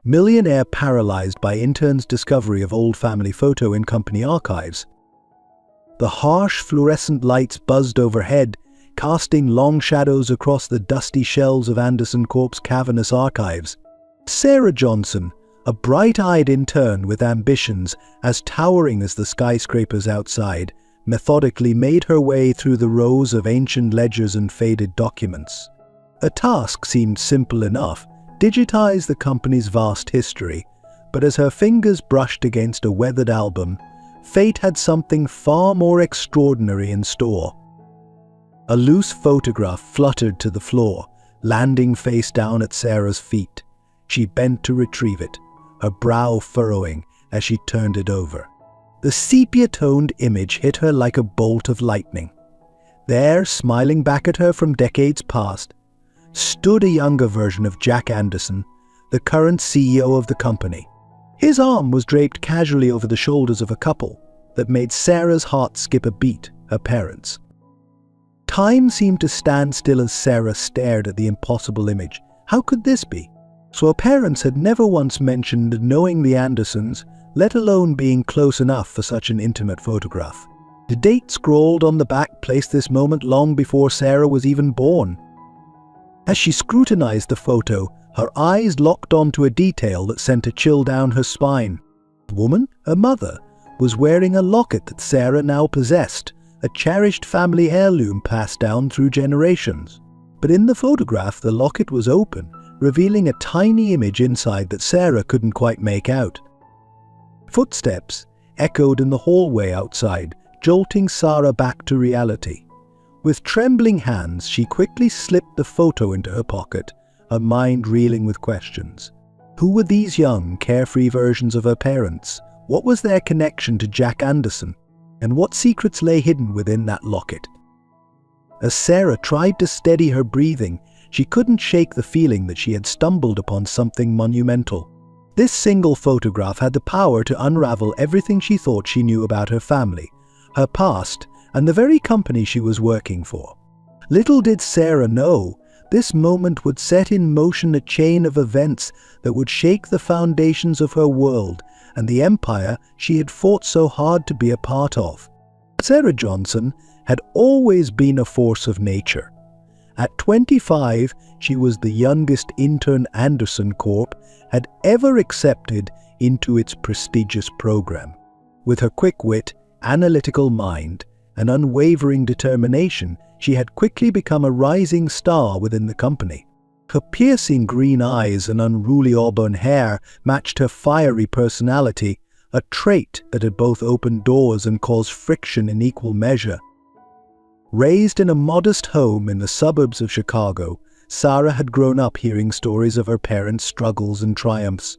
millionaire paralyzed by intern's discovery of old family photo in company archives. The harsh fluorescent lights buzzed overhead, casting long shadows across the dusty shelves of Anderson Corp's cavernous archives. Sarah Johnson, a bright-eyed intern with ambitions as towering as the skyscrapers outside, methodically made her way through the rows of ancient ledgers and faded documents. A task seemed simple enough: digitize the company's vast history. But as her fingers brushed against a weathered album, fate had something far more extraordinary in store. A loose photograph fluttered to the floor, landing face down at Sarah's feet. She bent to retrieve it, her brow furrowing as she turned it over. The sepia-toned image hit her like a bolt of lightning. There, smiling back at her from decades past, stood a younger version of Jack Anderson, the current CEO of the company. His arm was draped casually over the shoulders of a couple that made Sarah's heart skip a beat, her parents. Time seemed to stand still as Sarah stared at the impossible image. How could this be? So her parents had never once mentioned knowing the Andersons, let alone being close enough for such an intimate photograph. The date scrawled on the back placed this moment long before Sarah was even born. As she scrutinized the photo, her eyes locked onto a detail that sent a chill down her spine. The woman, her mother, was wearing a locket that Sarah now possessed, a cherished family heirloom passed down through generations. But in the photograph, the locket was open, revealing a tiny image inside that Sarah couldn't quite make out. Footsteps echoed in the hallway outside, jolting Sarah back to reality. With trembling hands, she quickly slipped the photo into her pocket, her mind reeling with questions. Who were these young, carefree versions of her parents? What was their connection to Jack Anderson? And what secrets lay hidden within that locket? As Sarah tried to steady her breathing, she couldn't shake the feeling that she had stumbled upon something monumental. This single photograph had the power to unravel everything she thought she knew about her family, her past, and the very company she was working for. Little did Sarah know, this moment would set in motion a chain of events that would shake the foundations of her world and the empire she had fought so hard to be a part of. Sarah Johnson had always been a force of nature. At 25, she was the youngest intern Anderson Corp had ever accepted into its prestigious program. With her quick wit, analytical mind, and unwavering determination, she had quickly become a rising star within the company. Her piercing green eyes and unruly auburn hair matched her fiery personality, a trait that had both opened doors and caused friction in equal measure. Raised in a modest home in the suburbs of Chicago, Sarah had grown up hearing stories of her parents' struggles and triumphs.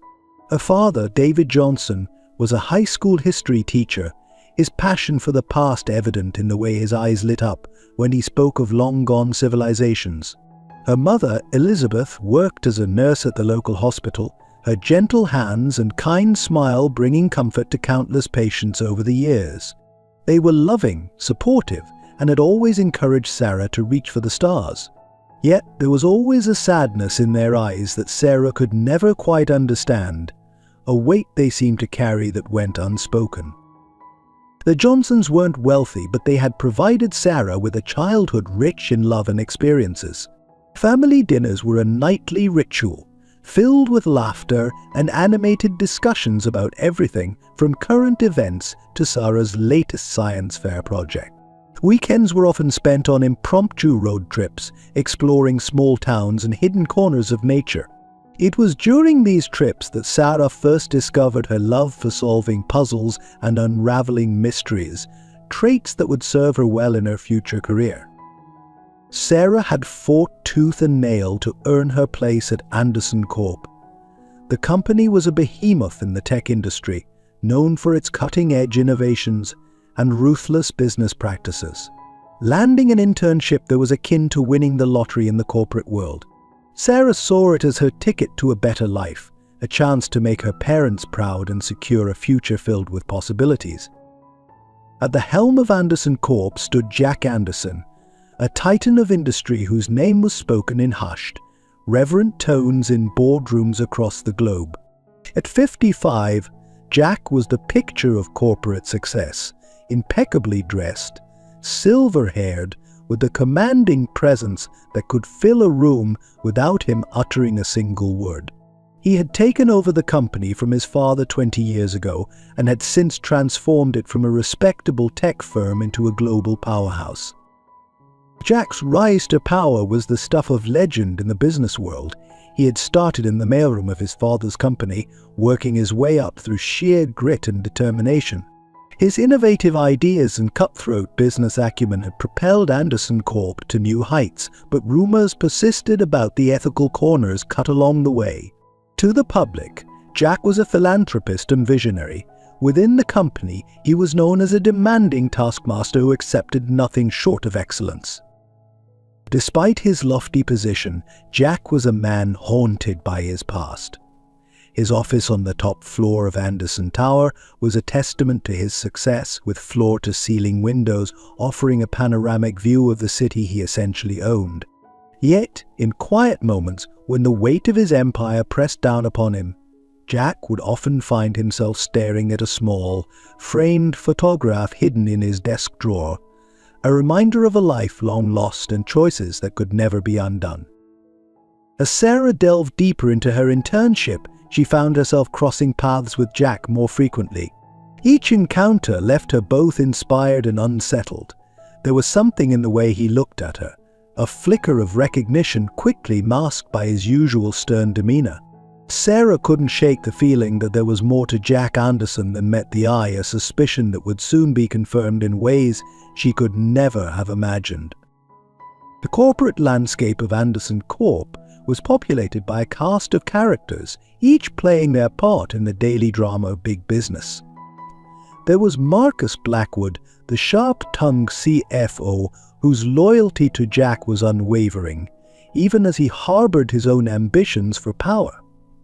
Her father, David Johnson, was a high school history teacher, his passion for the past evident in the way his eyes lit up when he spoke of long-gone civilizations. Her mother, Elizabeth, worked as a nurse at the local hospital, her gentle hands and kind smile bringing comfort to countless patients over the years. They were loving, supportive, and had always encouraged Sarah to reach for the stars. Yet there was always a sadness in their eyes that Sarah could never quite understand, a weight they seemed to carry that went unspoken. The Johnsons weren't wealthy, but they had provided Sarah with a childhood rich in love and experiences. Family dinners were a nightly ritual, filled with laughter and animated discussions about everything from current events to Sarah's latest science fair project. Weekends were often spent on impromptu road trips, exploring small towns and hidden corners of nature. It was during these trips that Sarah first discovered her love for solving puzzles and unraveling mysteries, traits that would serve her well in her future career. Sarah had fought tooth and nail to earn her place at Anderson Corp. The company was a behemoth in the tech industry, known for its cutting-edge innovations and ruthless business practices. Landing an internship that was akin to winning the lottery in the corporate world. Sarah saw it as her ticket to a better life, a chance to make her parents proud and secure a future filled with possibilities. At the helm of Anderson Corp stood Jack Anderson, a titan of industry whose name was spoken in hushed, reverent tones in boardrooms across the globe. At 55, Jack was the picture of corporate success, impeccably dressed, silver-haired, with a commanding presence that could fill a room without him uttering a single word. He had taken over the company from his father 20 years ago and had since transformed it from a respectable tech firm into a global powerhouse. Jack's rise to power was the stuff of legend in the business world. He had started in the mailroom of his father's company, working his way up through sheer grit and determination. His innovative ideas and cutthroat business acumen had propelled Anderson Corp to new heights, but rumors persisted about the ethical corners cut along the way. To the public, Jack was a philanthropist and visionary. Within the company, he was known as a demanding taskmaster who accepted nothing short of excellence. Despite his lofty position, Jack was a man haunted by his past. His office on the top floor of Anderson Tower was a testament to his success, with floor-to-ceiling windows offering a panoramic view of the city he essentially owned. Yet, in quiet moments, when the weight of his empire pressed down upon him, Jack would often find himself staring at a small, framed photograph hidden in his desk drawer, a reminder of a life long lost and choices that could never be undone. As Sarah delved deeper into her internship, she found herself crossing paths with Jack more frequently. Each encounter left her both inspired and unsettled. There was something in the way he looked at her, a flicker of recognition quickly masked by his usual stern demeanor. Sarah couldn't shake the feeling that there was more to Jack Anderson than met the eye, a suspicion that would soon be confirmed in ways she could never have imagined. The corporate landscape of Anderson Corp was populated by a cast of characters, each playing their part in the daily drama of big business. There was Marcus Blackwood, the sharp-tongued CFO, whose loyalty to Jack was unwavering, even as he harbored his own ambitions for power.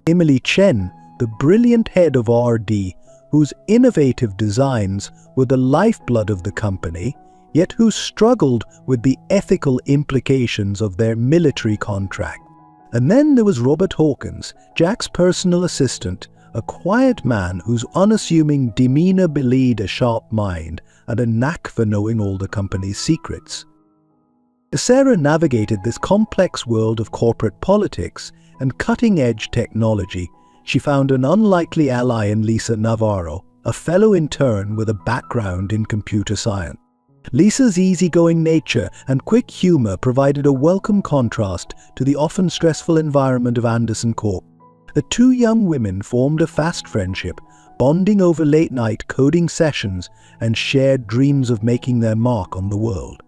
Emily Chen, the brilliant head of R&D, whose innovative designs were the lifeblood of the company, yet who struggled with the ethical implications of their military contract. And then there was Robert Hawkins, Jack's personal assistant, a quiet man whose unassuming demeanor belied a sharp mind and a knack for knowing all the company's secrets. As Sarah navigated this complex world of corporate politics and cutting-edge technology, she found an unlikely ally in Lisa Navarro, a fellow intern with a background in computer science. Lisa's easygoing nature and quick humor provided a welcome contrast to the often stressful environment of Anderson Corp. The two young women formed a fast friendship, bonding over late-night coding sessions and shared dreams of making their mark on the world.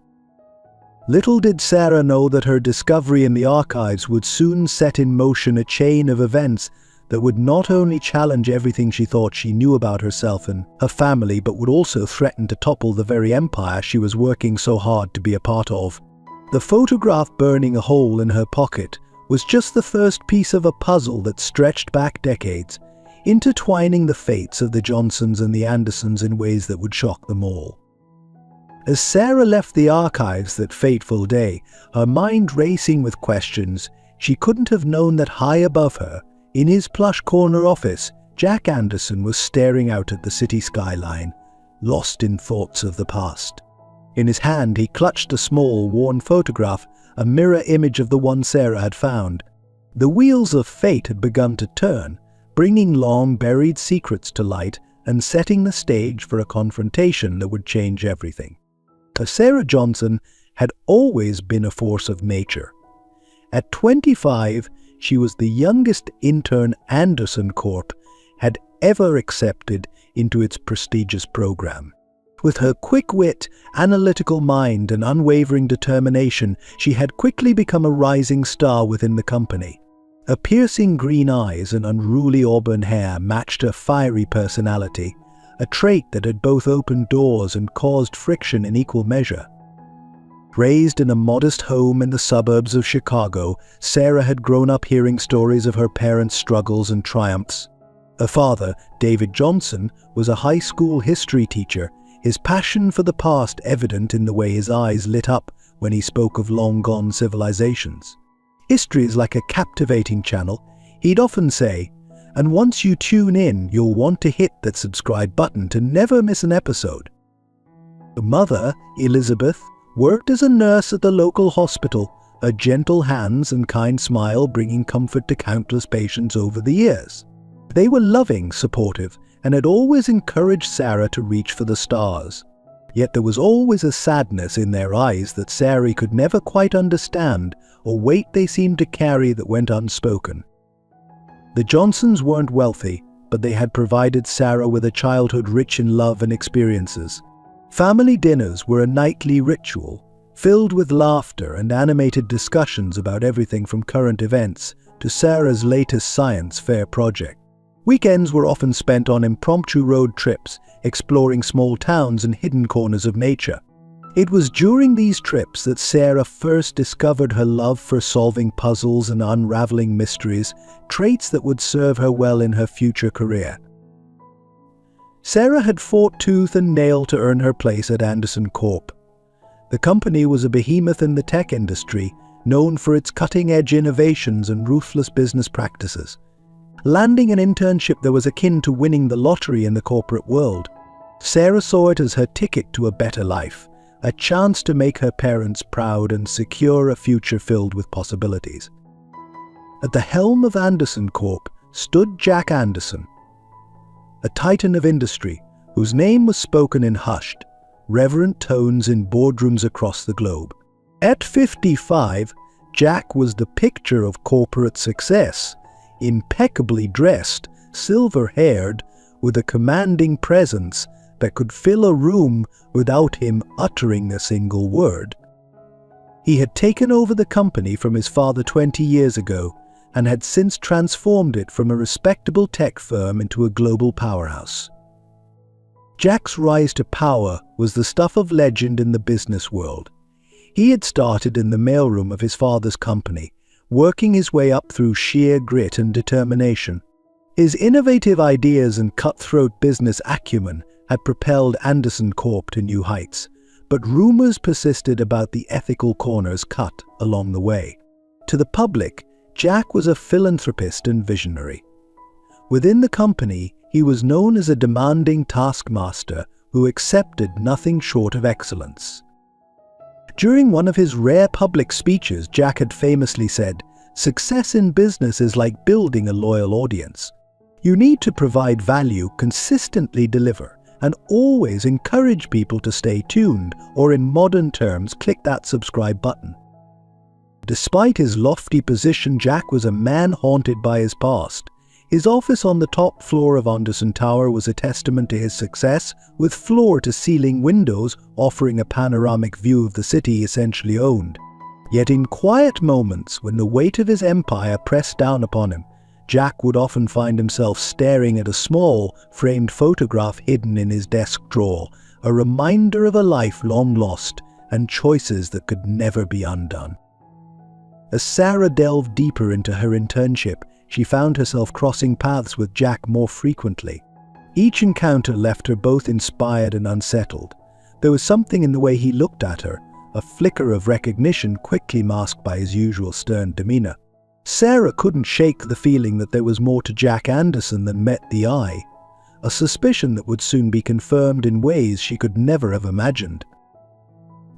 Little did Sarah know that her discovery in the archives would soon set in motion a chain of events that would not only challenge everything she thought she knew about herself and her family, but would also threaten to topple the very empire she was working so hard to be a part of. The photograph burning a hole in her pocket was just the first piece of a puzzle that stretched back decades, intertwining the fates of the Johnsons and the Andersons in ways that would shock them all. As Sarah left the archives that fateful day, her mind racing with questions, she couldn't have known that high above her, in his plush corner office, Jack Anderson was staring out at the city skyline, lost in thoughts of the past. In his hand, he clutched a small, worn photograph, a mirror image of the one Sarah had found. The wheels of fate had begun to turn, bringing long-buried secrets to light and setting the stage for a confrontation that would change everything. Sarah Johnson had always been a force of nature. At 25, she was the youngest intern Anderson Corp had ever accepted into its prestigious program. With her quick wit, analytical mind, and unwavering determination, she had quickly become a rising star within the company. Her piercing green eyes and unruly auburn hair matched her fiery personality, a trait that had both opened doors and caused friction in equal measure. Raised in a modest home in the suburbs of Chicago, Sarah had grown up hearing stories of her parents' struggles and triumphs. Her father, David Johnson, was a high school history teacher, his passion for the past evident in the way his eyes lit up when he spoke of long-gone civilizations. History is like a captivating channel, he'd often say, And once you tune in, you'll want to hit that subscribe button to never miss an episode. The mother, Elizabeth, worked as a nurse at the local hospital, her gentle hands and kind smile bringing comfort to countless patients over the years. They were loving, supportive, and had always encouraged Sarah to reach for the stars. Yet there was always a sadness in their eyes that Sarah could never quite understand, or weight they seemed to carry that went unspoken. The Johnsons weren't wealthy, but they had provided Sarah with a childhood rich in love and experiences. Family dinners were a nightly ritual, filled with laughter and animated discussions about everything from current events to Sarah's latest science fair project. Weekends were often spent on impromptu road trips, exploring small towns and hidden corners of nature. It was during these trips that Sarah first discovered her love for solving puzzles and unraveling mysteries, traits that would serve her well in her future career. Sarah had fought tooth and nail to earn her place at Anderson Corp. The company was a behemoth in the tech industry, known for its cutting-edge innovations and ruthless business practices. Landing an internship that was akin to winning the lottery in the corporate world, Sarah saw it as her ticket to a better life, a chance to make her parents proud and secure a future filled with possibilities. At the helm of Anderson Corp stood Jack Anderson, a titan of industry whose name was spoken in hushed, reverent tones in boardrooms across the globe. At 55, Jack was the picture of corporate success, impeccably dressed, silver-haired, with a commanding presence that could fill a room without him uttering a single word. He had taken over the company from his father 20 years ago and had since transformed it from a respectable tech firm into a global powerhouse. Jack's rise to power was the stuff of legend in the business world. He had started in the mailroom of his father's company, working his way up through sheer grit and determination. His innovative ideas and cutthroat business acumen had propelled Anderson Corp to new heights, but rumors persisted about the ethical corners cut along the way. To the public, Jack was a philanthropist and visionary. Within the company, he was known as a demanding taskmaster who accepted nothing short of excellence. During one of his rare public speeches, Jack had famously said, "Success in business is like building a loyal audience. You need to provide value, consistently deliver, and always encourage people to stay tuned, or in modern terms, click that subscribe button." Despite his lofty position, Jack was a man haunted by his past. His office on the top floor of Anderson Tower was a testament to his success, with floor-to-ceiling windows offering a panoramic view of the city he essentially owned. Yet in quiet moments, when the weight of his empire pressed down upon him, Jack would often find himself staring at a small, framed photograph hidden in his desk drawer, a reminder of a life long lost and choices that could never be undone. As Sarah delved deeper into her internship, she found herself crossing paths with Jack more frequently. Each encounter left her both inspired and unsettled. There was something in the way he looked at her, a flicker of recognition quickly masked by his usual stern demeanor. Sarah couldn't shake the feeling that there was more to Jack Anderson than met the eye, a suspicion that would soon be confirmed in ways she could never have imagined.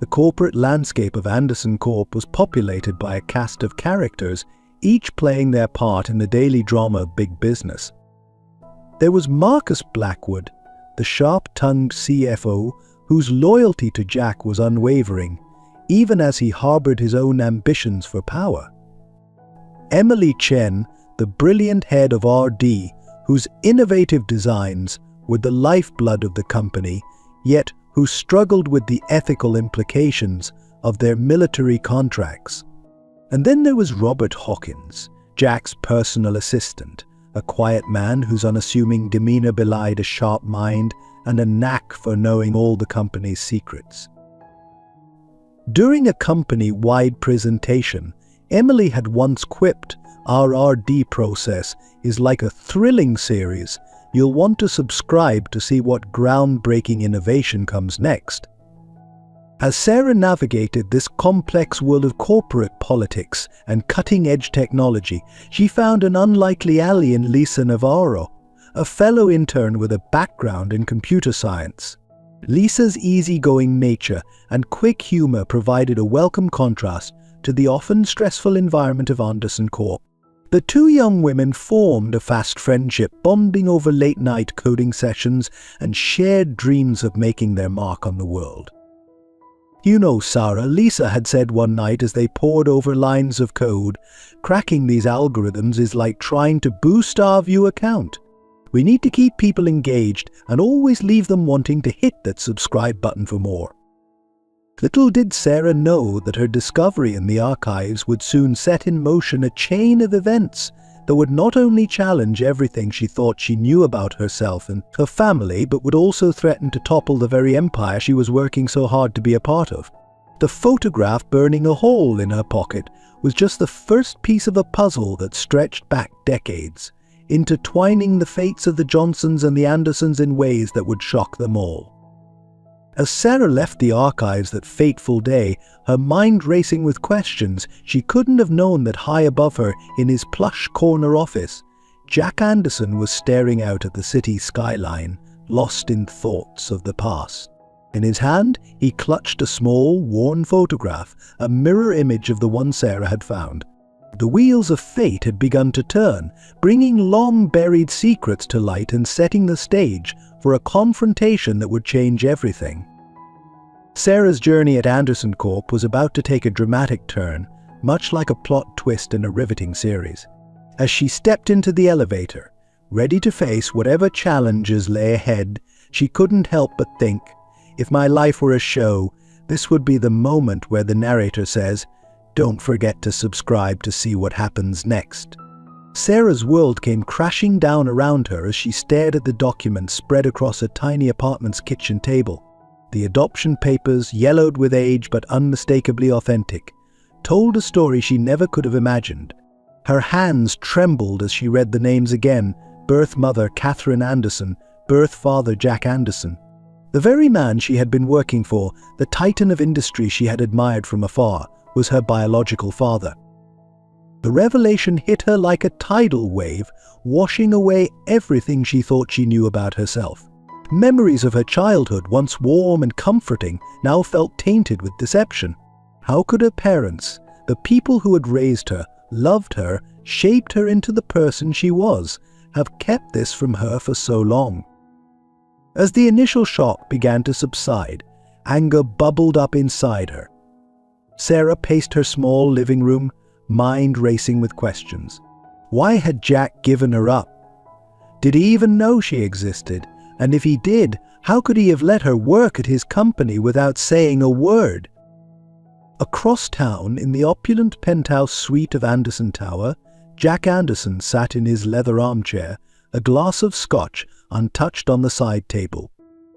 The corporate landscape of Anderson Corp was populated by a cast of characters, each playing their part in the daily drama of big business. There was Marcus Blackwood, the sharp-tongued CFO, whose loyalty to Jack was unwavering, even as he harbored his own ambitions for power. Emily Chen, the brilliant head of RD, whose innovative designs were the lifeblood of the company, yet who struggled with the ethical implications of their military contracts. And then there was Robert Hawkins, Jack's personal assistant, a quiet man whose unassuming demeanor belied a sharp mind and a knack for knowing all the company's secrets. During a company-wide presentation, Emily had once quipped, "Our RD process is like a thrilling series. You'll want to subscribe to see what groundbreaking innovation comes next." As Sarah navigated this complex world of corporate politics and cutting-edge technology, she found an unlikely ally in Lisa Navarro, a fellow intern with a background in computer science. Lisa's easygoing nature and quick humor provided a welcome contrast to the often stressful environment of Anderson Corp. The two young women formed a fast friendship, bonding over late-night coding sessions and shared dreams of making their mark on the world. "You know, Sarah," Lisa had said one night as they pored over lines of code, "cracking these algorithms is like trying to boost our view count. We need to keep people engaged and always leave them wanting to hit that subscribe button for more." Little did Sarah know that her discovery in the archives would soon set in motion a chain of events that would not only challenge everything she thought she knew about herself and her family, but would also threaten to topple the very empire she was working so hard to be a part of. The photograph burning a hole in her pocket was just the first piece of a puzzle that stretched back decades, intertwining the fates of the Johnsons and the Andersons in ways that would shock them all. As Sarah left the archives that fateful day, her mind racing with questions, she couldn't have known that high above her, in his plush corner office, Jack Anderson was staring out at the city skyline, lost in thoughts of the past. In his hand, he clutched a small, worn photograph, a mirror image of the one Sarah had found. The wheels of fate had begun to turn, bringing long-buried secrets to light and setting the stage for a confrontation that would change everything. Sarah's journey at Anderson Corp was about to take a dramatic turn, much like a plot twist in a riveting series. As she stepped into the elevator, ready to face whatever challenges lay ahead, she couldn't help but think, if my life were a show, this would be the moment where the narrator says, "Don't forget to subscribe to see what happens next." Sarah's world came crashing down around her as she stared at the documents spread across a tiny apartment's kitchen table. The adoption papers, yellowed with age but unmistakably authentic, told a story she never could have imagined. Her hands trembled as she read the names again: birth mother Catherine Anderson, birth father Jack Anderson. The very man she had been working for, the titan of industry she had admired from afar, was her biological father. The revelation hit her like a tidal wave, washing away everything she thought she knew about herself. Memories of her childhood, once warm and comforting, now felt tainted with deception. How could her parents, the people who had raised her, loved her, shaped her into the person she was, have kept this from her for so long? As the initial shock began to subside, anger bubbled up inside her. Sarah paced her small living room, mind racing with questions. Why had Jack given her up? Did he even know she existed? And if he did, how could he have let her work at his company without saying a word? Across town, in the opulent penthouse suite of Anderson Tower, Jack Anderson sat in his leather armchair, a glass of scotch untouched on the side table.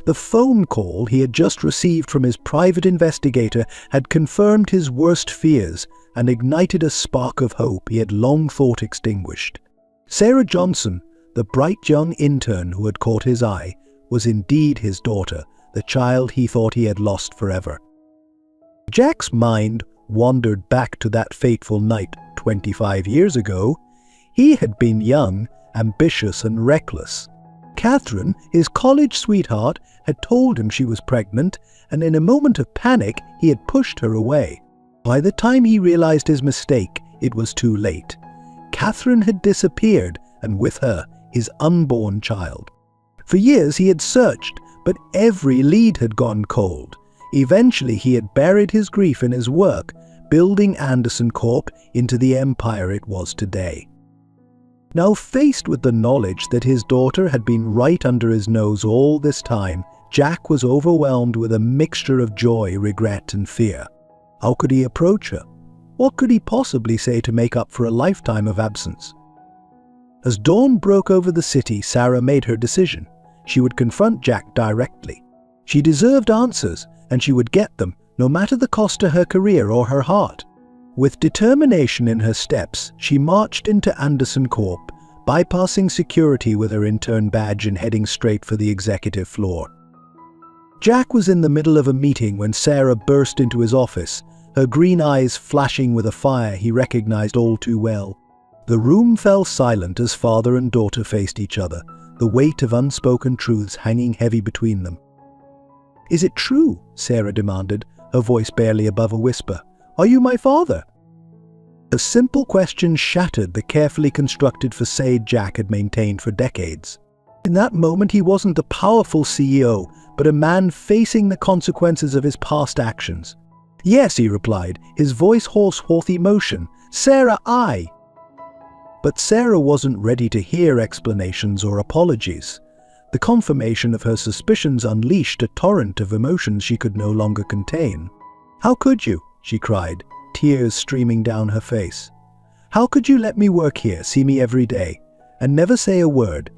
The phone call he had just received from his private investigator had confirmed his worst fears and ignited a spark of hope he had long thought extinguished. Sarah Johnson, the bright young intern who had caught his eye, was indeed his daughter, the child he thought he had lost forever. Jack's mind wandered back to that fateful night 25 years ago. He had been young, ambitious and reckless. Catherine, his college sweetheart, had told him she was pregnant, and in a moment of panic he had pushed her away. By the time he realized his mistake, it was too late. Catherine had disappeared, and with her, his unborn child. For years he had searched, but every lead had gone cold. Eventually he had buried his grief in his work, building Anderson Corp into the empire it was today. Now faced with the knowledge that his daughter had been right under his nose all this time, Jack was overwhelmed with a mixture of joy, regret and fear. How could he approach her? What could he possibly say to make up for a lifetime of absence? As dawn broke over the city, Sarah made her decision. She would confront Jack directly. She deserved answers, and she would get them, no matter the cost to her career or her heart. With determination in her steps, she marched into Anderson Corp, bypassing security with her intern badge and heading straight for the executive floor. Jack was in the middle of a meeting when Sarah burst into his office, her green eyes flashing with a fire he recognized all too well. The room fell silent as father and daughter faced each other, the weight of unspoken truths hanging heavy between them. "Is it true?" Sarah demanded, her voice barely above a whisper. "Are you my father?" A simple question shattered the carefully constructed facade Jack had maintained for decades. In that moment, he wasn't a powerful CEO, but a man facing the consequences of his past actions. "Yes," he replied, his voice hoarse with emotion. "Sarah, I." But Sarah wasn't ready to hear explanations or apologies. The confirmation of her suspicions unleashed a torrent of emotions she could no longer contain. "How could you?" she cried, tears streaming down her face. "How could you let me work here, see me every day, and never say a word?"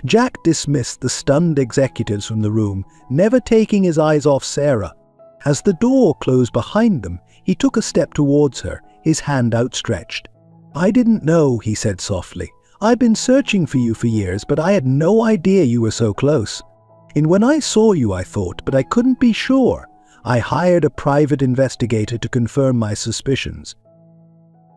Jack dismissed the stunned executives from the room, never taking his eyes off Sarah. As the door closed behind them, he took a step towards her, his hand outstretched. "I didn't know," he said softly. "I've been searching for you for years, but I had no idea you were so close. And when I saw you, I thought, but I couldn't be sure. I hired a private investigator to confirm my suspicions."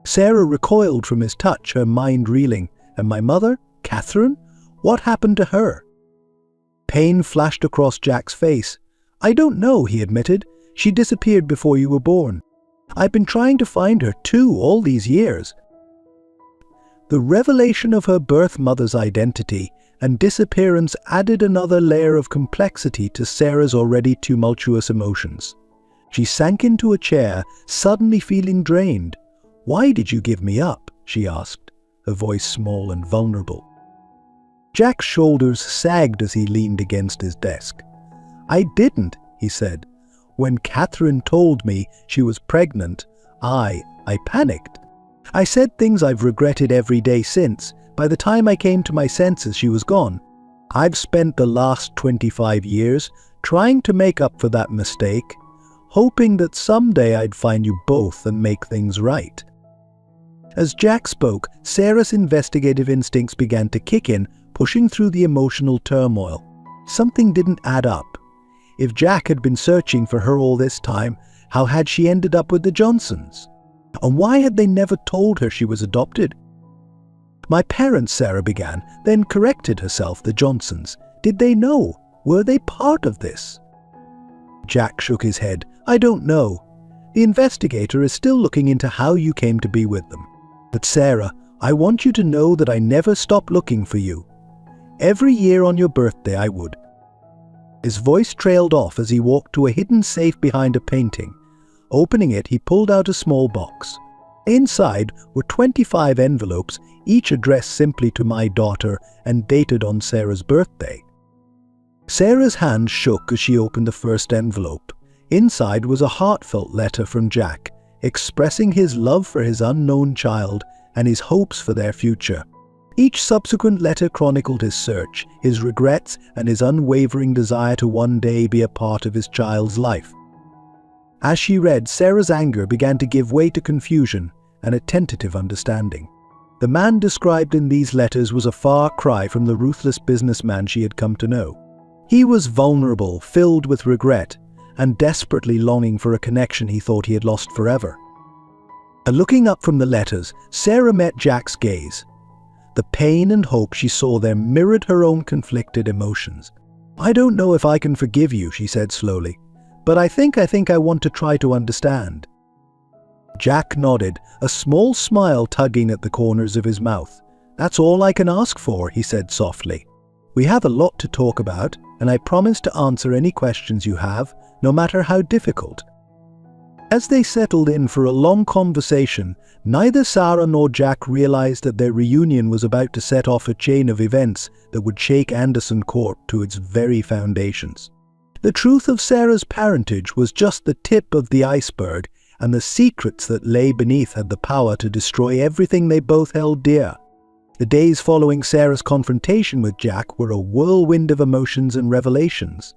Sarah recoiled from his touch, her mind reeling. "And my mother? Catherine? What happened to her?" Pain flashed across Jack's face. "I don't know," he admitted. "She disappeared before you were born. I've been trying to find her too all these years." The revelation of her birth mother's identity and disappearance added another layer of complexity to Sarah's already tumultuous emotions. She sank into a chair, suddenly feeling drained. "Why did you give me up?" she asked, her voice small and vulnerable. Jack's shoulders sagged as he leaned against his desk. "I didn't," he said. "When Catherine told me she was pregnant, I panicked. I said things I've regretted every day since. By the time I came to my senses, she was gone. I've spent the last 25 years trying to make up for that mistake, hoping that someday I'd find you both and make things right." As Jack spoke, Sarah's investigative instincts began to kick in, pushing through the emotional turmoil. Something didn't add up. If Jack had been searching for her all this time, how had she ended up with the Johnsons? And why had they never told her she was adopted? "My parents," Sarah began, then corrected herself. "The Johnsons. Did they know? Were they part of this?" Jack shook his head. "I don't know. The investigator is still looking into how you came to be with them. But Sarah, I want you to know that I never stopped looking for you. Every year on your birthday I would." His voice trailed off as he walked to a hidden safe behind a painting. Opening it, he pulled out a small box. Inside were 25 envelopes, each addressed simply to "my daughter" and dated on Sarah's birthday. Sarah's hand shook as she opened the first envelope. Inside was a heartfelt letter from Jack, expressing his love for his unknown child and his hopes for their future. Each subsequent letter chronicled his search, his regrets, and his unwavering desire to one day be a part of his child's life. As she read, Sarah's anger began to give way to confusion and a tentative understanding. The man described in these letters was a far cry from the ruthless businessman she had come to know. He was vulnerable, filled with regret, and desperately longing for a connection he thought he had lost forever. And looking up from the letters, Sarah met Jack's gaze. The pain and hope she saw there mirrored her own conflicted emotions. "I don't know if I can forgive you," she said slowly, "but I think I want to try to understand." Jack nodded, a small smile tugging at the corners of his mouth. "That's all I can ask for," he said softly. "We have a lot to talk about, and I promise to answer any questions you have, no matter how difficult." As they settled in for a long conversation, neither Sarah nor Jack realized that their reunion was about to set off a chain of events that would shake Anderson Corp to its very foundations. The truth of Sarah's parentage was just the tip of the iceberg, and the secrets that lay beneath had the power to destroy everything they both held dear. The days following Sarah's confrontation with Jack were a whirlwind of emotions and revelations.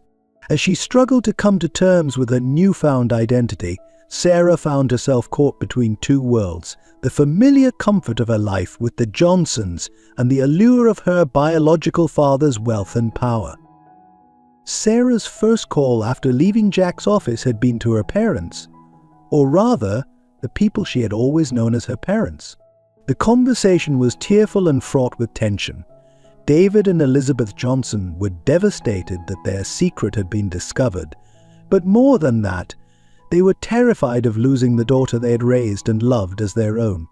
As she struggled to come to terms with her newfound identity, Sarah found herself caught between two worlds, the familiar comfort of her life with the Johnsons and the allure of her biological father's wealth and power. Sarah's first call after leaving Jack's office had been to her parents, or rather, the people she had always known as her parents. The conversation was tearful and fraught with tension. David and Elizabeth Johnson were devastated that their secret had been discovered, but more than that, they were terrified of losing the daughter they had raised and loved as their own.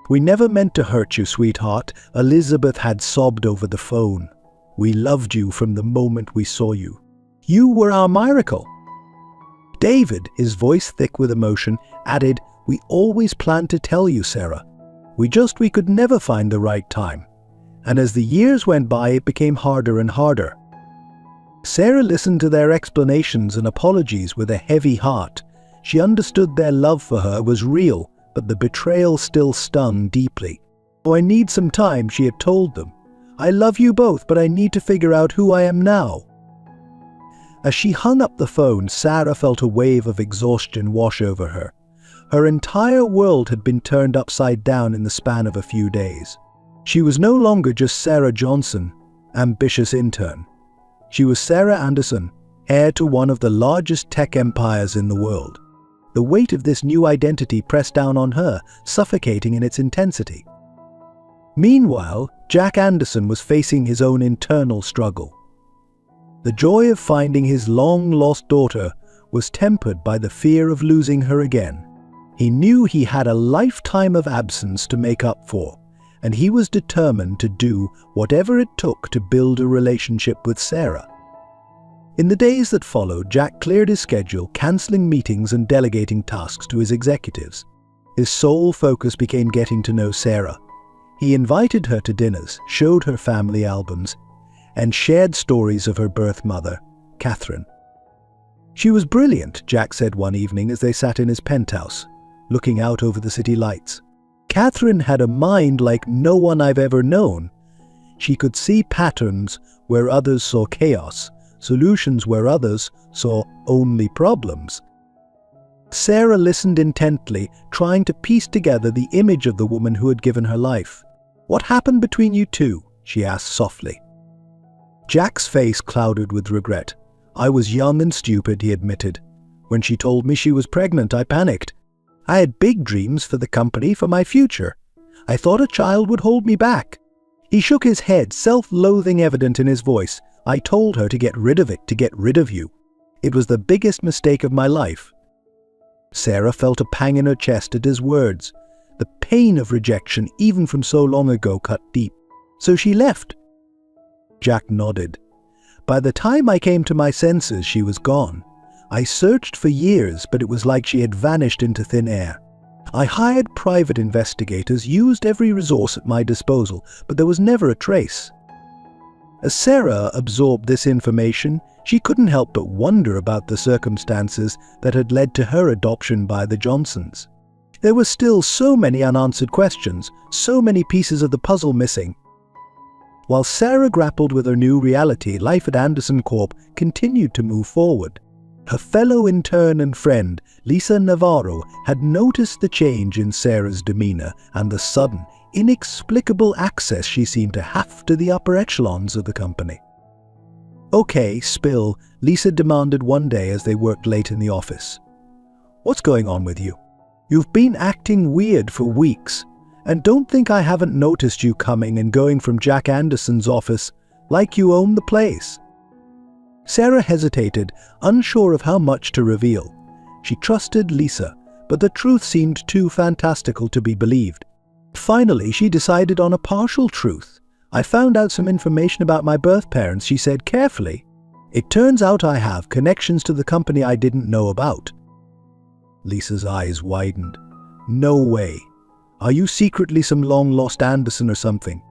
"We never meant to hurt you, sweetheart," Elizabeth had sobbed over the phone. "We loved you from the moment we saw you. You were our miracle." David, his voice thick with emotion, added, "We always planned to tell you, Sarah. We could never find the right time. And as the years went by, it became harder and harder." Sarah listened to their explanations and apologies with a heavy heart. She understood their love for her was real, but the betrayal still stung deeply. "Oh, I need some time," she had told them. "I love you both, but I need to figure out who I am now." As she hung up the phone, Sarah felt a wave of exhaustion wash over her. Her entire world had been turned upside down in the span of a few days. She was no longer just Sarah Johnson, ambitious intern. She was Sarah Anderson, heir to one of the largest tech empires in the world. The weight of this new identity pressed down on her, suffocating in its intensity. Meanwhile, Jack Anderson was facing his own internal struggle. The joy of finding his long-lost daughter was tempered by the fear of losing her again. He knew he had a lifetime of absence to make up for, and he was determined to do whatever it took to build a relationship with Sarah. In the days that followed, Jack cleared his schedule, cancelling meetings and delegating tasks to his executives. His sole focus became getting to know Sarah. He invited her to dinners, showed her family albums, and shared stories of her birth mother, Catherine. "She was brilliant," Jack said one evening as they sat in his penthouse, looking out over the city lights. "Catherine had a mind like no one I've ever known. She could see patterns where others saw chaos, solutions where others saw only problems." Sarah listened intently, trying to piece together the image of the woman who had given her life. "What happened between you two?" she asked softly. Jack's face clouded with regret. "I was young and stupid," he admitted. "When she told me she was pregnant, I panicked. I had big dreams for the company, for my future. I thought a child would hold me back." He shook his head, self-loathing evident in his voice. "I told her to get rid of it, to get rid of you. It was the biggest mistake of my life." Sarah felt a pang in her chest at his words. The pain of rejection, even from so long ago, cut deep. "So she left?" Jack nodded. "By the time I came to my senses, she was gone. I searched for years, but it was like she had vanished into thin air. I hired private investigators, used every resource at my disposal, but there was never a trace." As Sarah absorbed this information, she couldn't help but wonder about the circumstances that had led to her adoption by the Johnsons. There were still so many unanswered questions, so many pieces of the puzzle missing. While Sarah grappled with her new reality, life at Anderson Corp continued to move forward. Her fellow intern and friend, Lisa Navarro, had noticed the change in Sarah's demeanor and the sudden, inexplicable access she seemed to have to the upper echelons of the company. "Okay, spill," Lisa demanded one day as they worked late in the office. "What's going on with you? You've been acting weird for weeks, and don't think I haven't noticed you coming and going from Jack Anderson's office like you own the place." Sarah hesitated, unsure of how much to reveal. She trusted Lisa, but the truth seemed too fantastical to be believed. Finally, she decided on a partial truth. "I found out some information about my birth parents," she said carefully. "It turns out I have connections to the company I didn't know about." Lisa's eyes widened. "No way. Are you secretly some long-lost Anderson or something?"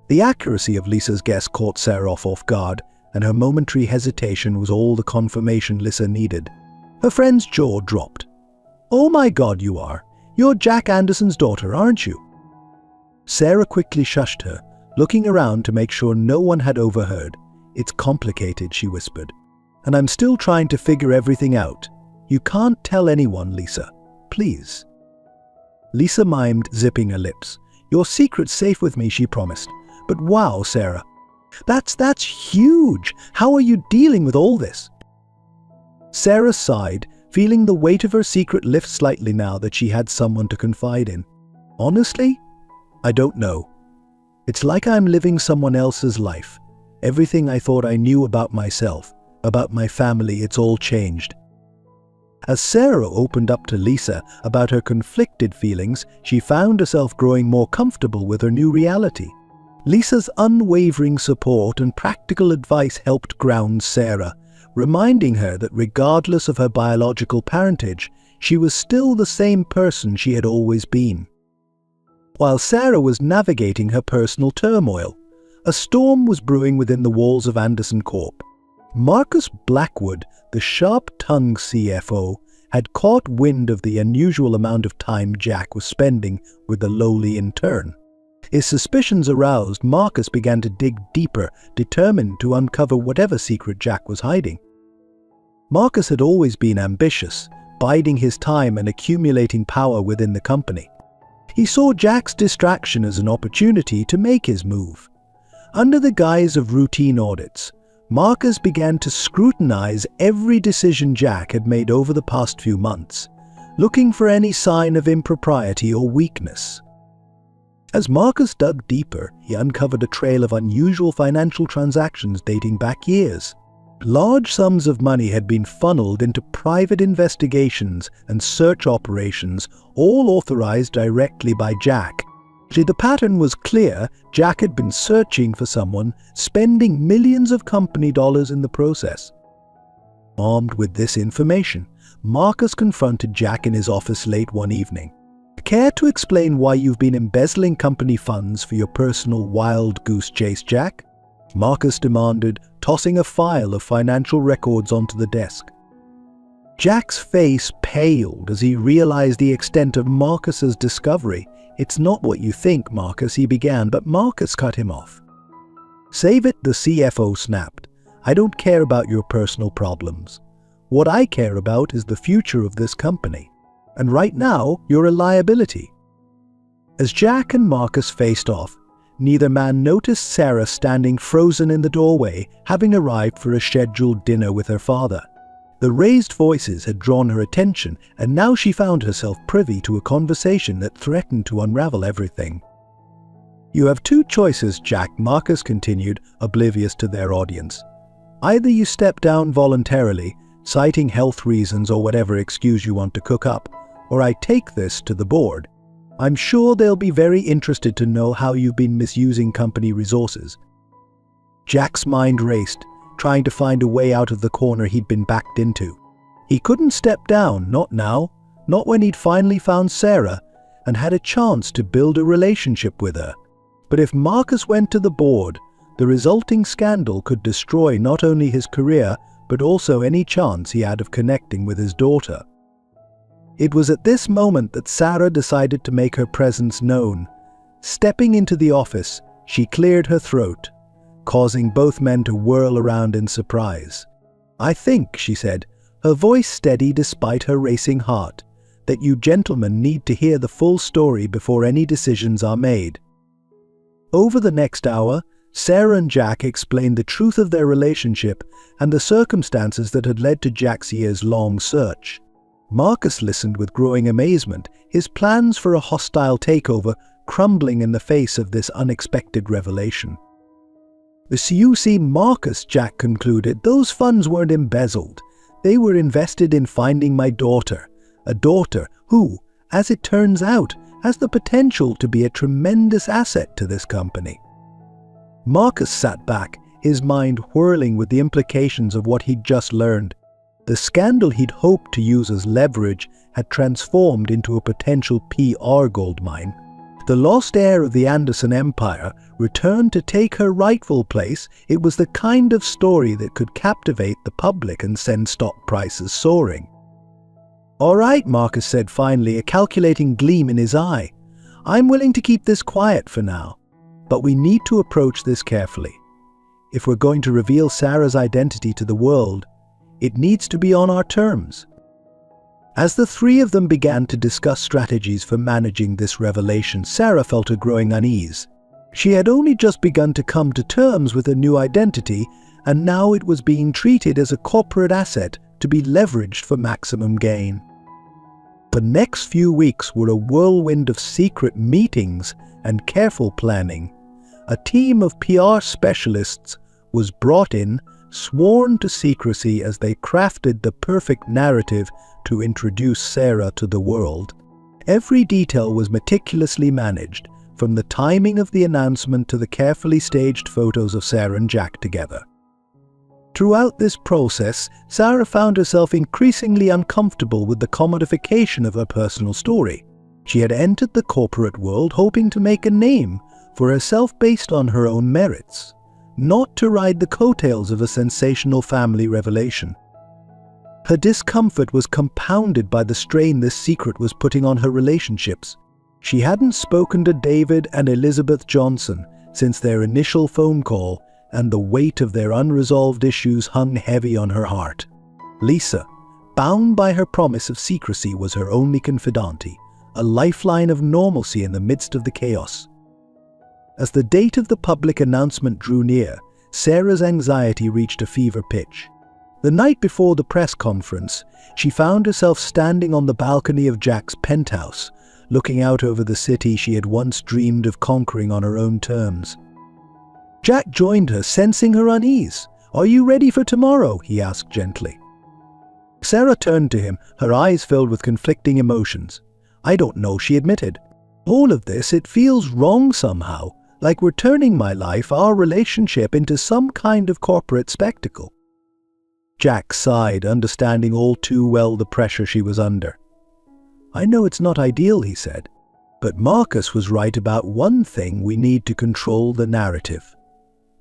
The accuracy of Lisa's guess caught Sarah off guard, and her momentary hesitation was all the confirmation Lisa needed. Her friend's jaw dropped. "Oh my God, you are! You're Jack Anderson's daughter, aren't you?" Sarah quickly shushed her, looking around to make sure no one had overheard. "It's complicated," she whispered, "and I'm still trying to figure everything out. You can't tell anyone, Lisa. Please." Lisa mimed, zipping her lips. "Your secret's safe with me," she promised. "But wow, Sarah, That's huge! How are you dealing with all this?" Sarah sighed, feeling the weight of her secret lift slightly now that she had someone to confide in. "Honestly, I don't know. It's like I'm living someone else's life. Everything I thought I knew about myself, about my family, it's all changed." As Sarah opened up to Lisa about her conflicted feelings, she found herself growing more comfortable with her new reality. Lisa's unwavering support and practical advice helped ground Sarah, reminding her that regardless of her biological parentage, she was still the same person she had always been. While Sarah was navigating her personal turmoil, a storm was brewing within the walls of Anderson Corp. Marcus Blackwood, the sharp-tongued CFO, had caught wind of the unusual amount of time Jack was spending with the lowly intern. His suspicions aroused, Marcus began to dig deeper, determined to uncover whatever secret Jack was hiding. Marcus had always been ambitious, biding his time and accumulating power within the company. He saw Jack's distraction as an opportunity to make his move. Under the guise of routine audits, Marcus began to scrutinize every decision Jack had made over the past few months, looking for any sign of impropriety or weakness. As Marcus dug deeper, he uncovered a trail of unusual financial transactions dating back years. Large sums of money had been funneled into private investigations and search operations, all authorized directly by Jack. The pattern was clear. Jack had been searching for someone, spending millions of company dollars in the process. Armed with this information, Marcus confronted Jack in his office late one evening. "Care to explain why you've been embezzling company funds for your personal wild goose chase, Jack?" Marcus demanded, tossing a file of financial records onto the desk. Jack's face paled as he realized the extent of Marcus's discovery. "It's not what you think, Marcus," he began, but Marcus cut him off. "Save it," the CFO snapped. "I don't care about your personal problems. What I care about is the future of this company. And right now, you're a liability." As Jack and Marcus faced off, neither man noticed Sarah standing frozen in the doorway, having arrived for a scheduled dinner with her father. The raised voices had drawn her attention, and now she found herself privy to a conversation that threatened to unravel everything. "You have two choices, Jack," Marcus continued, oblivious to their audience. "Either you step down voluntarily, citing health reasons or whatever excuse you want to cook up, or I take this to the board. I'm sure they'll be very interested to know how you've been misusing company resources." Jack's mind raced, trying to find a way out of the corner he'd been backed into. He couldn't step down, not now, not when he'd finally found Sarah and had a chance to build a relationship with her. But if Marcus went to the board, the resulting scandal could destroy not only his career, but also any chance he had of connecting with his daughter. It was at this moment that Sarah decided to make her presence known. Stepping into the office, she cleared her throat, causing both men to whirl around in surprise. "I think," she said, her voice steady despite her racing heart, "that you gentlemen need to hear the full story before any decisions are made." Over the next hour, Sarah and Jack explained the truth of their relationship and the circumstances that had led to Jack's years-long search. Marcus listened with growing amazement, his plans for a hostile takeover crumbling in the face of this unexpected revelation. "You see, Marcus," Jack concluded, "those funds weren't embezzled. They were invested in finding my daughter, a daughter who, as it turns out, has the potential to be a tremendous asset to this company." Marcus sat back, his mind whirling with the implications of what he'd just learned. The scandal he'd hoped to use as leverage had transformed into a potential PR goldmine. The lost heir of the Anderson Empire returned to take her rightful place. It was the kind of story that could captivate the public and send stock prices soaring. "All right," Marcus said finally, a calculating gleam in his eye. "I'm willing to keep this quiet for now, but we need to approach this carefully. If we're going to reveal Sarah's identity to the world, it needs to be on our terms." As the three of them began to discuss strategies for managing this revelation, Sarah felt a growing unease. She had only just begun to come to terms with her new identity, and now it was being treated as a corporate asset to be leveraged for maximum gain. The next few weeks were a whirlwind of secret meetings and careful planning. A team of PR specialists was brought in, sworn to secrecy as they crafted the perfect narrative to introduce Sarah to the world. Every detail was meticulously managed, from the timing of the announcement to the carefully staged photos of Sarah and Jack together. Throughout this process, Sarah found herself increasingly uncomfortable with the commodification of her personal story. She had entered the corporate world hoping to make a name for herself based on her own merits, not to ride the coattails of a sensational family revelation. Her discomfort was compounded by the strain this secret was putting on her relationships. She hadn't spoken to David and Elizabeth Johnson since their initial phone call, and the weight of their unresolved issues hung heavy on her heart. Lisa, bound by her promise of secrecy, was her only confidante, a lifeline of normalcy in the midst of the chaos. As the date of the public announcement drew near, Sarah's anxiety reached a fever pitch. The night before the press conference, she found herself standing on the balcony of Jack's penthouse, looking out over the city she had once dreamed of conquering on her own terms. Jack joined her, sensing her unease. "Are you ready for tomorrow?" he asked gently. Sarah turned to him, her eyes filled with conflicting emotions. "I don't know," she admitted. "All of this, it feels wrong somehow, like we're turning my life, our relationship, into some kind of corporate spectacle." Jack sighed, understanding all too well the pressure she was under. "I know it's not ideal," he said, "but Marcus was right about one thing: we need to control the narrative.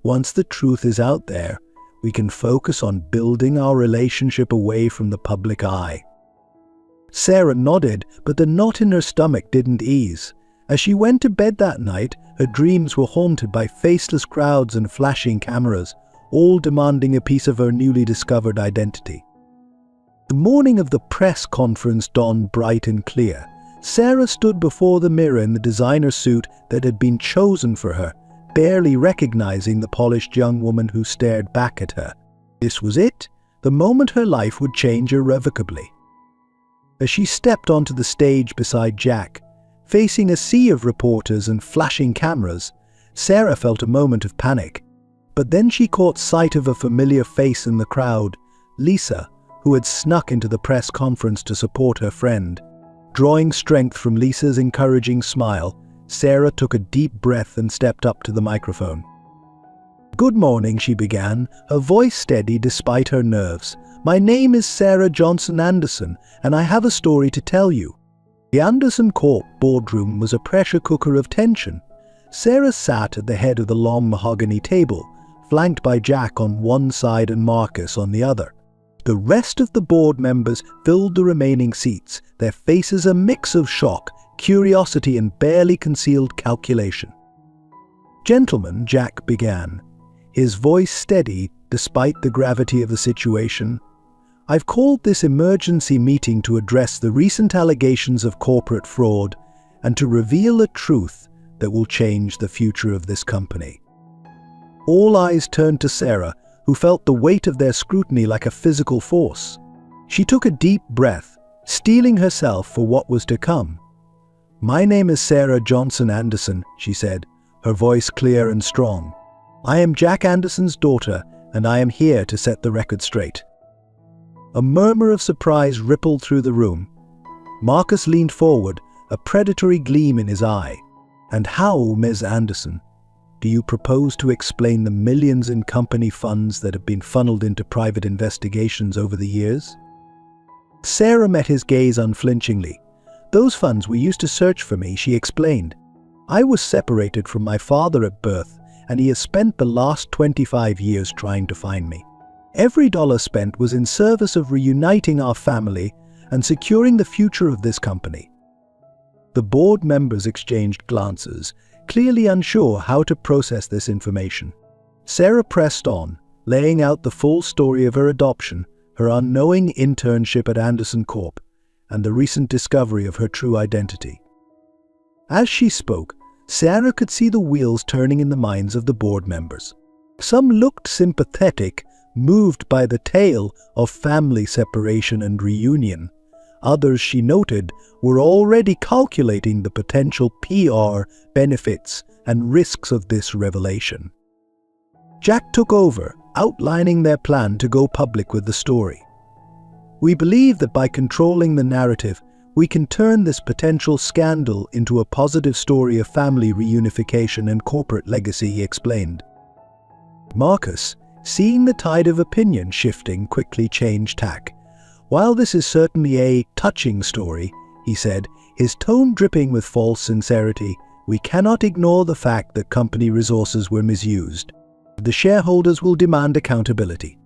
Once the truth is out there, we can focus on building our relationship away from the public eye." Sarah nodded, but the knot in her stomach didn't ease. As she went to bed that night, her dreams were haunted by faceless crowds and flashing cameras, all demanding a piece of her newly discovered identity. The morning of the press conference dawned bright and clear. Sarah stood before the mirror in the designer suit that had been chosen for her, barely recognizing the polished young woman who stared back at her. This was it, the moment her life would change irrevocably. As she stepped onto the stage beside Jack, facing a sea of reporters and flashing cameras, Sarah felt a moment of panic. But then she caught sight of a familiar face in the crowd, Lisa, who had snuck into the press conference to support her friend. Drawing strength from Lisa's encouraging smile, Sarah took a deep breath and stepped up to the microphone. "Good morning," she began, her voice steady despite her nerves. "My name is Sarah Johnson Anderson, and I have a story to tell you." The Anderson Corp boardroom was a pressure cooker of tension. Sarah sat at the head of the long mahogany table, flanked by Jack on one side and Marcus on the other. The rest of the board members filled the remaining seats, their faces a mix of shock, curiosity, and barely concealed calculation. "Gentlemen," Jack began, his voice steady despite the gravity of the situation, "I've called this emergency meeting to address the recent allegations of corporate fraud and to reveal a truth that will change the future of this company." All eyes turned to Sarah, who felt the weight of their scrutiny like a physical force. She took a deep breath, steeling herself for what was to come. "My name is Sarah Johnson Anderson," she said, her voice clear and strong. "I am Jack Anderson's daughter, and I am here to set the record straight." A murmur of surprise rippled through the room. Marcus leaned forward, a predatory gleam in his eye. "And how, Ms. Anderson, do you propose to explain the millions in company funds that have been funneled into private investigations over the years?" Sarah met his gaze unflinchingly. "Those funds were used to search for me," she explained. "I was separated from my father at birth, and he has spent the last 25 years trying to find me. Every dollar spent was in service of reuniting our family and securing the future of this company." The board members exchanged glances, clearly unsure how to process this information. Sarah pressed on, laying out the full story of her adoption, her unknowing internship at Anderson Corp, and the recent discovery of her true identity. As she spoke, Sarah could see the wheels turning in the minds of the board members. Some looked sympathetic, moved by the tale of family separation and reunion. Others, she noted, were already calculating the potential PR benefits and risks of this revelation. Jack took over, outlining their plan to go public with the story. "We believe that by controlling the narrative, we can turn this potential scandal into a positive story of family reunification and corporate legacy," he explained. Marcus, seeing the tide of opinion shifting, quickly changed tack. "While this is certainly a touching story," he said, his tone dripping with false sincerity, "we cannot ignore the fact that company resources were misused. The shareholders will demand accountability."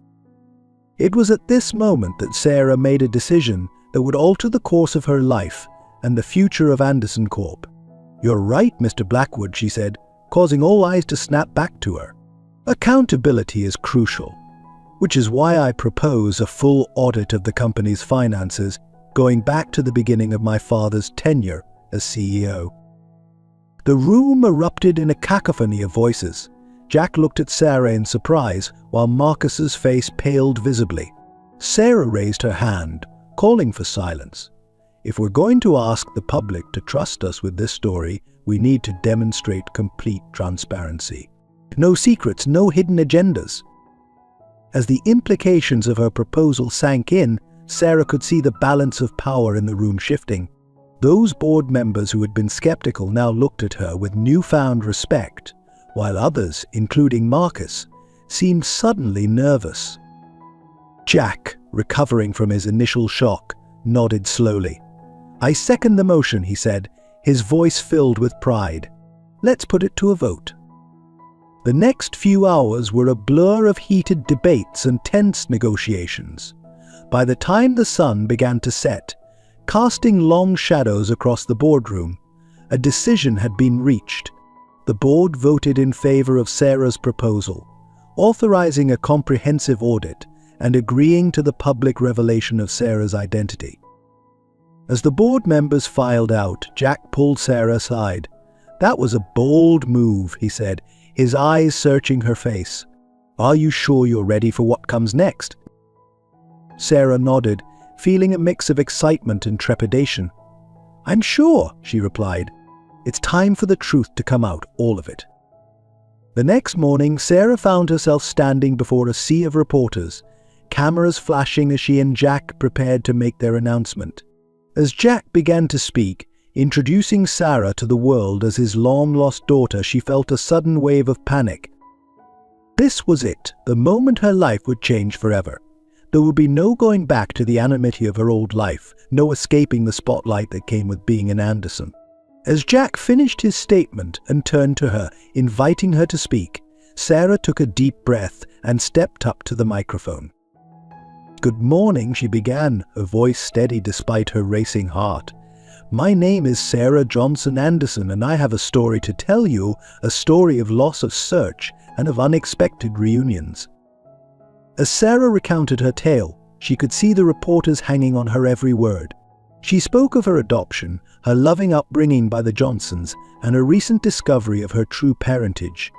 It was at this moment that Sarah made a decision that would alter the course of her life and the future of Anderson Corp. "You're right, Mr. Blackwood," she said, causing all eyes to snap back to her. "Accountability is crucial, which is why I propose a full audit of the company's finances going back to the beginning of my father's tenure as CEO." The room erupted in a cacophony of voices. Jack looked at Sarah in surprise, while Marcus's face paled visibly. Sarah raised her hand, calling for silence. "If we're going to ask the public to trust us with this story, we need to demonstrate complete transparency. No secrets, no hidden agendas." As the implications of her proposal sank in, Sarah could see the balance of power in the room shifting. Those board members who had been skeptical now looked at her with newfound respect, while others, including Marcus, seemed suddenly nervous. Jack, recovering from his initial shock, nodded slowly. "I second the motion," he said, his voice filled with pride. "Let's put it to a vote." The next few hours were a blur of heated debates and tense negotiations. By the time the sun began to set, casting long shadows across the boardroom, a decision had been reached. The board voted in favor of Sarah's proposal, authorizing a comprehensive audit and agreeing to the public revelation of Sarah's identity. As the board members filed out, Jack pulled Sarah aside. "That was a bold move," he said, his eyes searching her face. "Are you sure you're ready for what comes next?" Sarah nodded, feeling a mix of excitement and trepidation. "I'm sure," she replied. "It's time for the truth to come out, all of it." The next morning, Sarah found herself standing before a sea of reporters, cameras flashing as she and Jack prepared to make their announcement. As Jack began to speak, introducing Sarah to the world as his long-lost daughter, she felt a sudden wave of panic. This was it, the moment her life would change forever. There would be no going back to the anonymity of her old life, no escaping the spotlight that came with being an Anderson. As Jack finished his statement and turned to her, inviting her to speak, Sarah took a deep breath and stepped up to the microphone. "Good morning," she began, her voice steady despite her racing heart. "My name is Sarah Johnson Anderson, and I have a story to tell you, a story of loss, of search, and of unexpected reunions." As Sarah recounted her tale, she could see the reporters hanging on her every word. She spoke of her adoption, her loving upbringing by the Johnsons, and her recent discovery of her true parentage.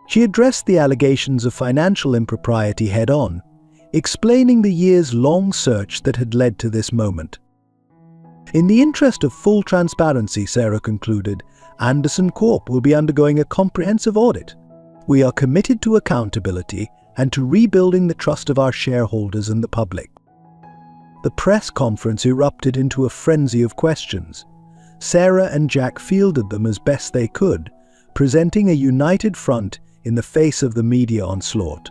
She addressed the allegations of financial impropriety head-on, explaining the years-long search that had led to this moment. In the interest of full transparency, Sarah concluded, Anderson Corp will be undergoing a comprehensive audit. We are committed to accountability and to rebuilding the trust of our shareholders and the public. The press conference erupted into a frenzy of questions. Sarah and Jack fielded them as best they could, presenting a united front in the face of the media onslaught.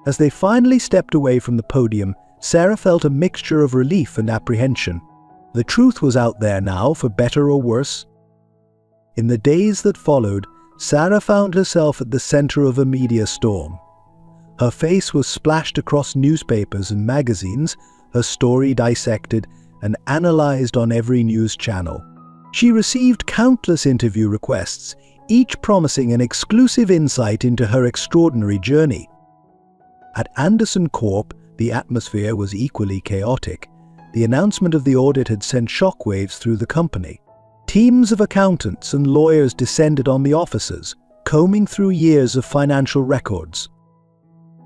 As they finally stepped away from the podium, Sarah felt a mixture of relief and apprehension. The truth was out there now, for better or worse. In the days that followed, Sarah found herself at the center of a media storm. Her face was splashed across newspapers and magazines, her story dissected and analyzed on every news channel. She received countless interview requests, each promising an exclusive insight into her extraordinary journey. At Anderson Corp, the atmosphere was equally chaotic. The announcement of the audit had sent shockwaves through the company. Teams of accountants and lawyers descended on the offices, combing through years of financial records.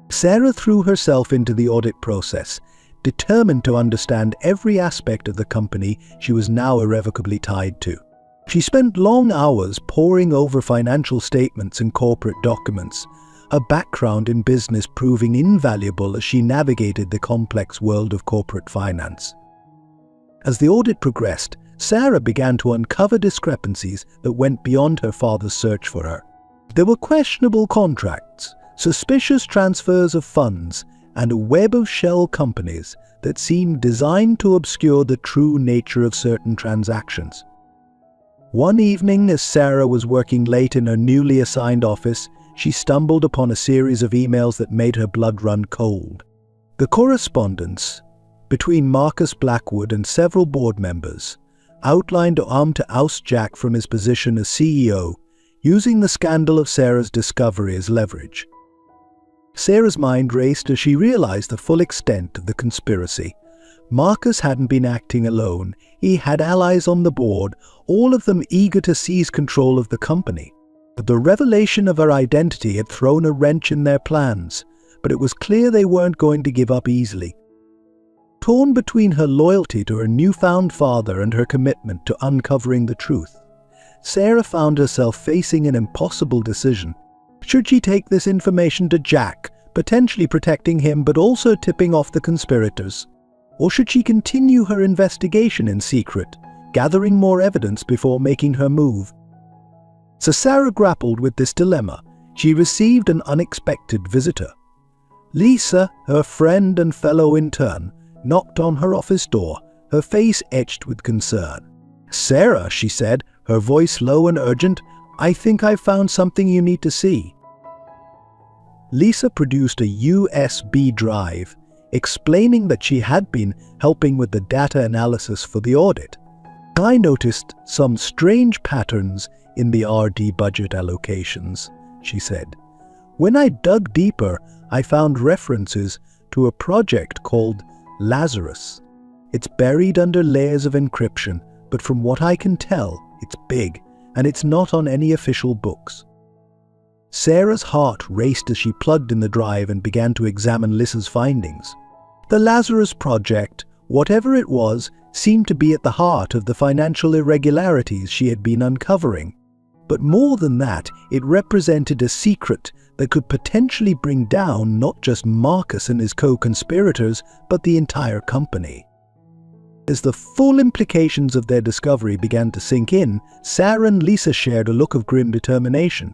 Sarah threw herself into the audit process, determined to understand every aspect of the company she was now irrevocably tied to. She spent long hours poring over financial statements and corporate documents, her background in business proving invaluable as she navigated the complex world of corporate finance. As the audit progressed, Sarah began to uncover discrepancies that went beyond her father's search for her. There were questionable contracts, suspicious transfers of funds, and a web of shell companies that seemed designed to obscure the true nature of certain transactions. One evening, as Sarah was working late in her newly assigned office, she stumbled upon a series of emails that made her blood run cold. The correspondence between Marcus Blackwood and several board members outlined an arm to oust Jack from his position as CEO, using the scandal of Sarah's discovery as leverage. Sarah's mind raced as she realized the full extent of the conspiracy. Marcus hadn't been acting alone. He had allies on the board, all of them eager to seize control of the company. But the revelation of her identity had thrown a wrench in their plans, but it was clear they weren't going to give up easily. Torn between her loyalty to her newfound father and her commitment to uncovering the truth, Sarah found herself facing an impossible decision. Should she take this information to Jack, potentially protecting him but also tipping off the conspirators? Or should she continue her investigation in secret, gathering more evidence before making her move? So Sarah grappled with this dilemma. She received an unexpected visitor. Lisa, her friend and fellow intern, knocked on her office door, her face etched with concern. "Sarah," she said, her voice low and urgent, "I think I've found something you need to see." Lisa produced a USB drive, explaining that she had been helping with the data analysis for the audit. "I noticed some strange patterns in the RD budget allocations," she said. "When I dug deeper, I found references to a project called Lazarus. It's buried under layers of encryption, but from what I can tell, it's big, and it's not on any official books." Sarah's heart raced as she plugged in the drive and began to examine Lisa's findings. The Lazarus project, whatever it was, seemed to be at the heart of the financial irregularities she had been uncovering. But more than that, it represented a secret that could potentially bring down not just Marcus and his co-conspirators, but the entire company. As the full implications of their discovery began to sink in, Sarah and Lisa shared a look of grim determination.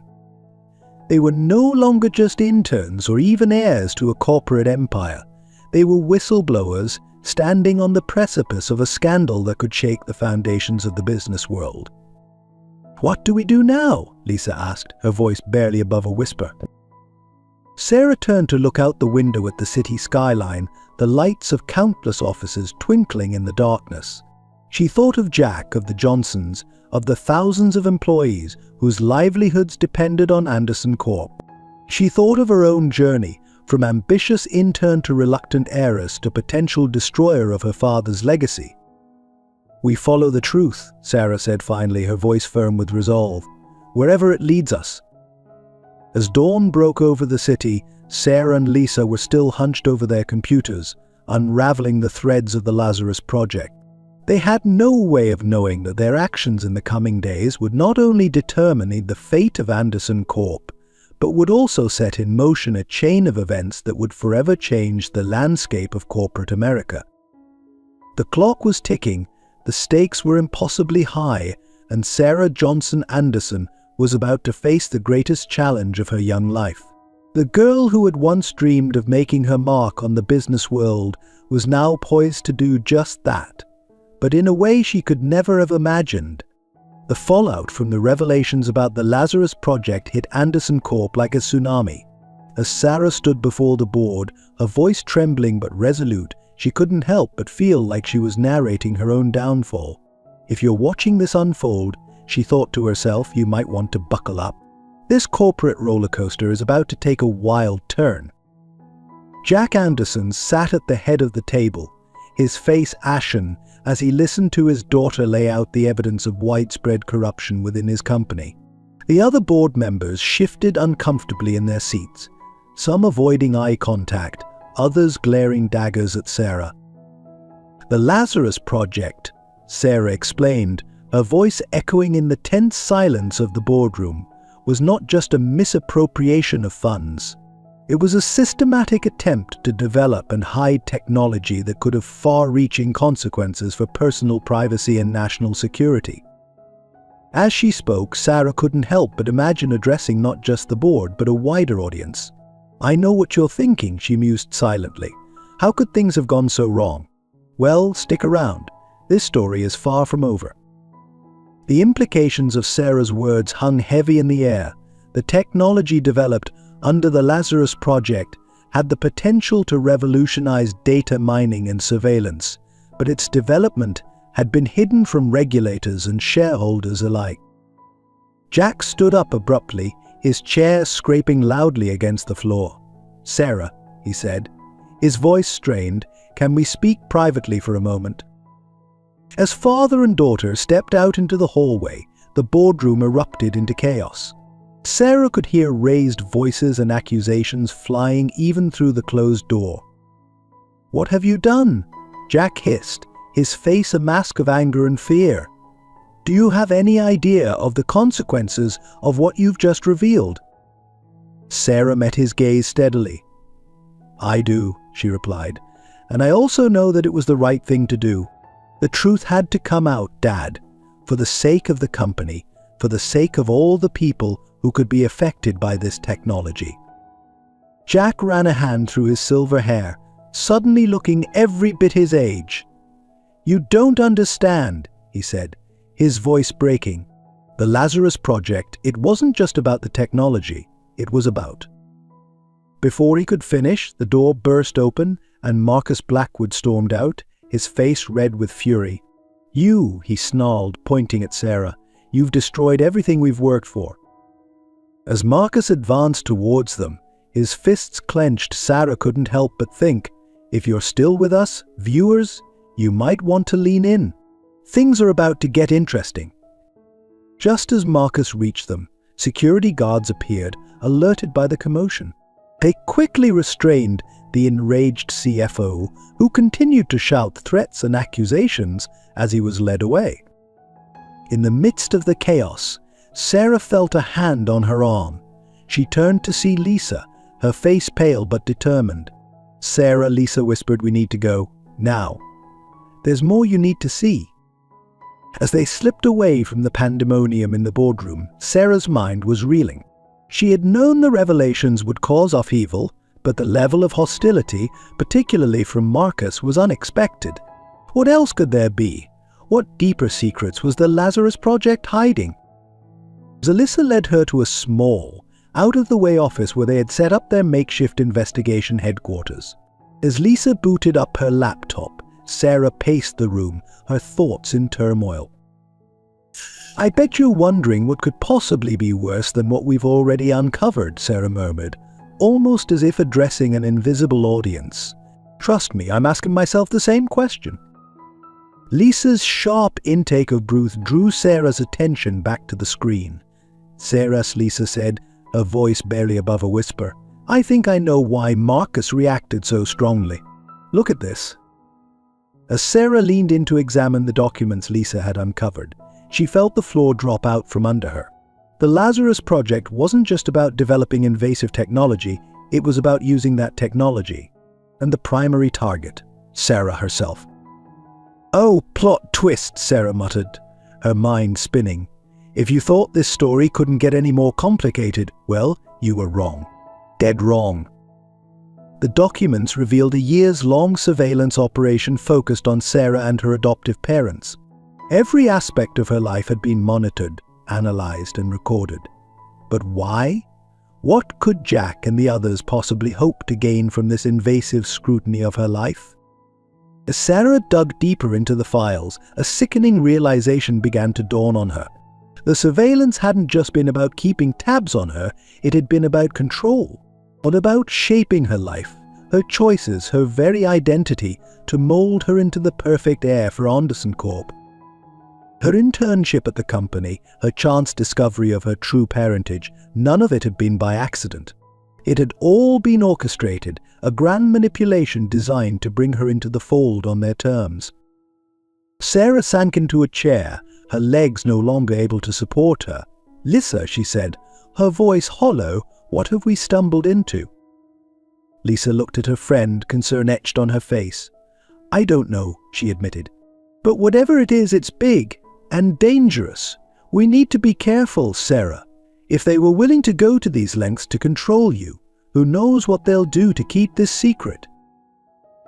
They were no longer just interns or even heirs to a corporate empire. They were whistleblowers standing on the precipice of a scandal that could shake the foundations of the business world. "What do we do now?" Lisa asked, her voice barely above a whisper. Sarah turned to look out the window at the city skyline, the lights of countless offices twinkling in the darkness. She thought of Jack, of the Johnsons, of the thousands of employees whose livelihoods depended on Anderson Corp. She thought of her own journey, from ambitious intern to reluctant heiress to potential destroyer of her father's legacy. "We follow the truth," Sarah said finally, her voice firm with resolve, "wherever it leads us." As dawn broke over the city, Sarah and Lisa were still hunched over their computers, unraveling the threads of the Lazarus project. They had no way of knowing that their actions in the coming days would not only determine the fate of Anderson Corp, but would also set in motion a chain of events that would forever change the landscape of corporate America. The clock was ticking, the stakes were impossibly high, and Sarah Johnson Anderson was about to face the greatest challenge of her young life. The girl who had once dreamed of making her mark on the business world was now poised to do just that, but in a way she could never have imagined. The fallout from the revelations about the Lazarus project hit Anderson Corp like a tsunami. As Sarah stood before the board, her voice trembling but resolute, she couldn't help but feel like she was narrating her own downfall. If you're watching this unfold, she thought to herself, you might want to buckle up. This corporate roller coaster is about to take a wild turn. Jack Anderson sat at the head of the table, his face ashen as he listened to his daughter lay out the evidence of widespread corruption within his company. The other board members shifted uncomfortably in their seats, some avoiding eye contact, others glaring daggers at Sarah. "The Lazarus Project," Sarah explained, her voice echoing in the tense silence of the boardroom, was not just a misappropriation of funds. It was a systematic attempt to develop and hide technology that could have far-reaching consequences for personal privacy and national security. As she spoke, Sarah couldn't help but imagine addressing not just the board, but a wider audience. "I know what you're thinking," she mused silently. "How could things have gone so wrong? Well, stick around. This story is far from over." The implications of Sarah's words hung heavy in the air. The technology developed under the Lazarus Project had the potential to revolutionize data mining and surveillance, but its development had been hidden from regulators and shareholders alike. Jack stood up abruptly, his chair scraping loudly against the floor. "Sarah," he said, his voice strained, "can we speak privately for a moment?" As father and daughter stepped out into the hallway, the boardroom erupted into chaos. Sarah could hear raised voices and accusations flying even through the closed door. "What have you done?" Jack hissed, his face a mask of anger and fear. "Do you have any idea of the consequences of what you've just revealed?" Sarah met his gaze steadily. "I do," she replied, "and I also know that it was the right thing to do. The truth had to come out, Dad, for the sake of the company, for the sake of all the people who could be affected by this technology." Jack ran a hand through his silver hair, suddenly looking every bit his age. "You don't understand," he said, his voice breaking. "The Lazarus Project, it wasn't just about the technology, it was about..." Before he could finish, the door burst open and Marcus Blackwood stormed out, his face red with fury. "You," he snarled, pointing at Sarah, "you've destroyed everything we've worked for." As Marcus advanced towards them, his fists clenched, Sarah couldn't help but think, if you're still with us, viewers, you might want to lean in. Things are about to get interesting. Just as Marcus reached them, security guards appeared, alerted by the commotion. They quickly restrained the enraged CFO, who continued to shout threats and accusations as he was led away. In the midst of the chaos, Sarah felt a hand on her arm. She turned to see Lisa, her face pale but determined. "Sarah," Lisa whispered, "we need to go. Now. There's more you need to see." As they slipped away from the pandemonium in the boardroom, Sarah's mind was reeling. She had known the revelations would cause upheaval, but the level of hostility, particularly from Marcus, was unexpected. What else could there be? What deeper secrets was the Lazarus Project hiding? Alyssa led her to a small, out-of-the-way office where they had set up their makeshift investigation headquarters. As Lisa booted up her laptop, Sarah paced the room, her thoughts in turmoil. "I bet you're wondering what could possibly be worse than what we've already uncovered," Sarah murmured, almost as if addressing an invisible audience. "Trust me, I'm asking myself the same question." Lisa's sharp intake of breath drew Sarah's attention back to the screen. "Sarah," Lisa said, her voice barely above a whisper, "I think I know why Marcus reacted so strongly. Look at this." As Sarah leaned in to examine the documents Lisa had uncovered, she felt the floor drop out from under her. The Lazarus Project wasn't just about developing invasive technology, it was about using that technology. And the primary target, Sarah herself. "Oh, plot twist," Sarah muttered, her mind spinning. "If you thought this story couldn't get any more complicated, well, you were wrong. Dead wrong." The documents revealed a years-long surveillance operation focused on Sarah and her adoptive parents. Every aspect of her life had been monitored, analyzed, and recorded. But why? What could Jack and the others possibly hope to gain from this invasive scrutiny of her life? As Sarah dug deeper into the files, a sickening realization began to dawn on her. The surveillance hadn't just been about keeping tabs on her, it had been about control, about shaping her life, her choices, her very identity, to mold her into the perfect heir for Anderson Corp. Her internship at the company, her chance discovery of her true parentage, none of it had been by accident. It had all been orchestrated, a grand manipulation designed to bring her into the fold on their terms. Sarah sank into a chair, her legs no longer able to support her. "Lisa," she said, her voice hollow, "what have we stumbled into?" Lisa looked at her friend, concern etched on her face. "I don't know," she admitted. "But whatever it is, it's big and dangerous. We need to be careful, Sarah. If they were willing to go to these lengths to control you, who knows what they'll do to keep this secret?"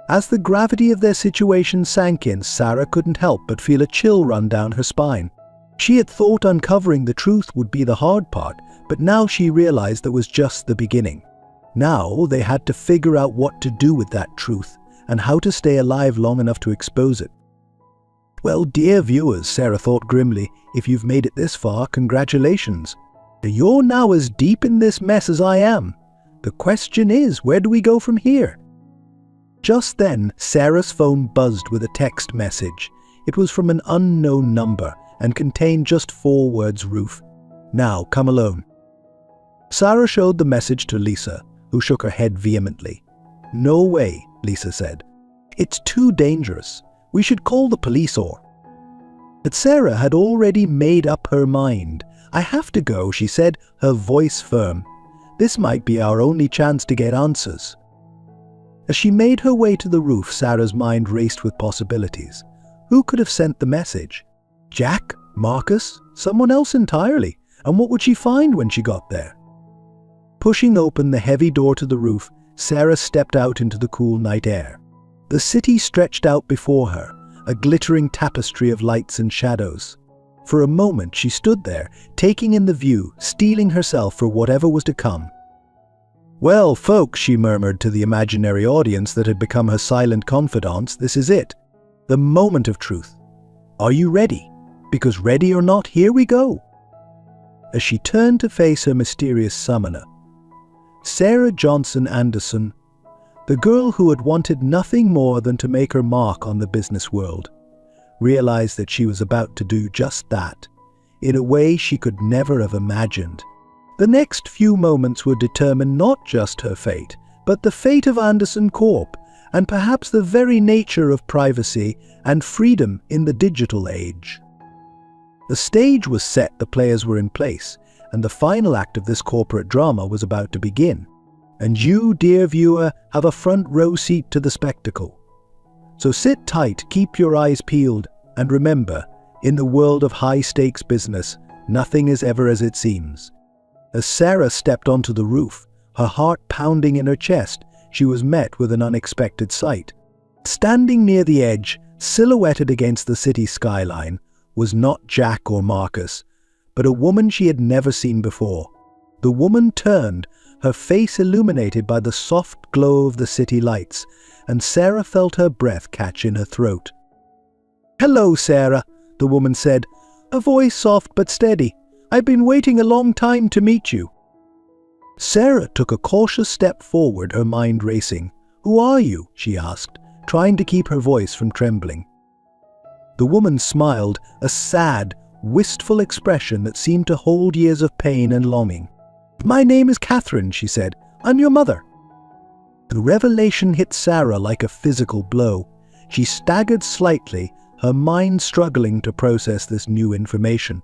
As the gravity of their situation sank in, Sarah couldn't help but feel a chill run down her spine. She had thought uncovering the truth would be the hard part, but now she realized that was just the beginning. Now they had to figure out what to do with that truth and how to stay alive long enough to expose it. Well, dear viewers, Sarah thought grimly, if you've made it this far, congratulations. You're now as deep in this mess as I am. The question is, where do we go from here? Just then, Sarah's phone buzzed with a text message. It was from an unknown number and contained just 4 words, Ruth. "Now, come alone." Sarah showed the message to Lisa, who shook her head vehemently. "No way," Lisa said. "It's too dangerous. We should call the police or—" But Sarah had already made up her mind. "I have to go," she said, her voice firm. "This might be our only chance to get answers." As she made her way to the roof, Sarah's mind raced with possibilities. Who could have sent the message? Jack? Marcus? Someone else entirely? And what would she find when she got there? Pushing open the heavy door to the roof, Sarah stepped out into the cool night air. The city stretched out before her, a glittering tapestry of lights and shadows. For a moment she stood there, taking in the view, steeling herself for whatever was to come. "Well, folks," she murmured to the imaginary audience that had become her silent confidants, "this is it. The moment of truth. Are you ready? Because ready or not, here we go." As she turned to face her mysterious summoner, Sarah Johnson Anderson, the girl who had wanted nothing more than to make her mark on the business world, realized that she was about to do just that, in a way she could never have imagined. The next few moments would determine not just her fate, but the fate of Anderson Corp, and perhaps the very nature of privacy and freedom in the digital age. The stage was set, the players were in place, and the final act of this corporate drama was about to begin. And you, dear viewer, have a front row seat to the spectacle. So sit tight, keep your eyes peeled, and remember, in the world of high-stakes business, nothing is ever as it seems. As Sarah stepped onto the roof, her heart pounding in her chest, she was met with an unexpected sight. Standing near the edge, silhouetted against the city skyline, was not Jack or Marcus, but a woman she had never seen before. The woman turned, her face illuminated by the soft glow of the city lights, and Sarah felt her breath catch in her throat. "Hello, Sarah," the woman said, a voice soft but steady. "I've been waiting a long time to meet you." Sarah took a cautious step forward, her mind racing. "Who are you?" she asked, trying to keep her voice from trembling. The woman smiled, a sad, wistful expression that seemed to hold years of pain and longing. "My name is Catherine," she said. "I'm your mother." The revelation hit Sarah like a physical blow. She staggered slightly, her mind struggling to process this new information.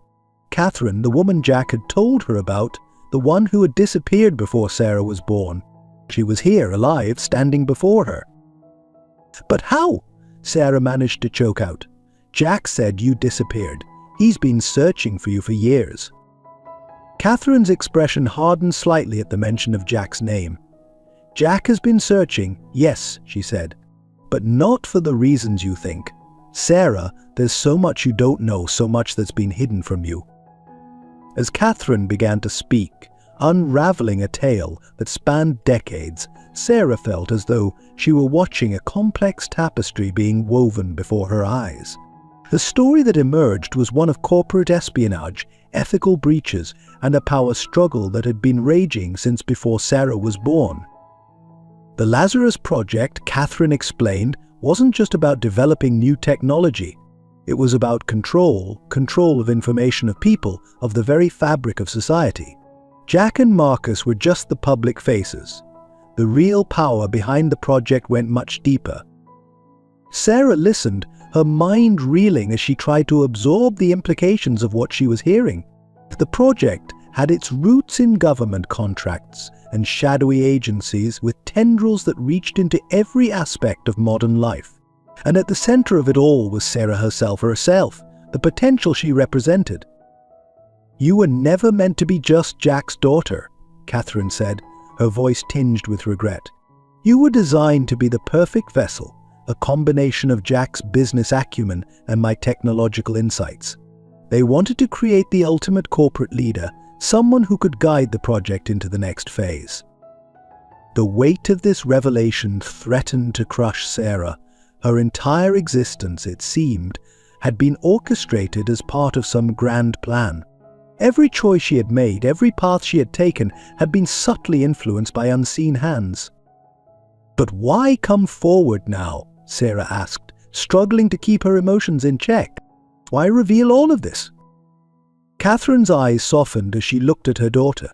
Catherine, the woman Jack had told her about, the one who had disappeared before Sarah was born. She was here, alive, standing before her. "But how?" Sarah managed to choke out. "Jack said you disappeared. He's been searching for you for years." Catherine's expression hardened slightly at the mention of Jack's name. "Jack has been searching, yes," she said, "but not for the reasons you think. Sarah, there's so much you don't know, so much that's been hidden from you." As Catherine began to speak, unraveling a tale that spanned decades, Sarah felt as though she were watching a complex tapestry being woven before her eyes. The story that emerged was one of corporate espionage, ethical breaches, and a power struggle that had been raging since before Sarah was born. The Lazarus Project, Catherine explained, wasn't just about developing new technology. It was about control of information of people, of the very fabric of society. Jack and Marcus were just the public faces. The real power behind the project went much deeper. Sarah listened, her mind reeling as she tried to absorb the implications of what she was hearing. The project had its roots in government contracts and shadowy agencies with tendrils that reached into every aspect of modern life. And at the center of it all was Sarah herself, the potential she represented. "You were never meant to be just Jack's daughter," Catherine said, her voice tinged with regret. "You were designed to be the perfect vessel, a combination of Jack's business acumen and my technological insights. They wanted to create the ultimate corporate leader, someone who could guide the project into the next phase." The weight of this revelation threatened to crush Sarah. Her entire existence, it seemed, had been orchestrated as part of some grand plan. Every choice she had made, every path she had taken, had been subtly influenced by unseen hands. "But why come forward now?" Sarah asked, struggling to keep her emotions in check. "Why reveal all of this?" Catherine's eyes softened as she looked at her daughter.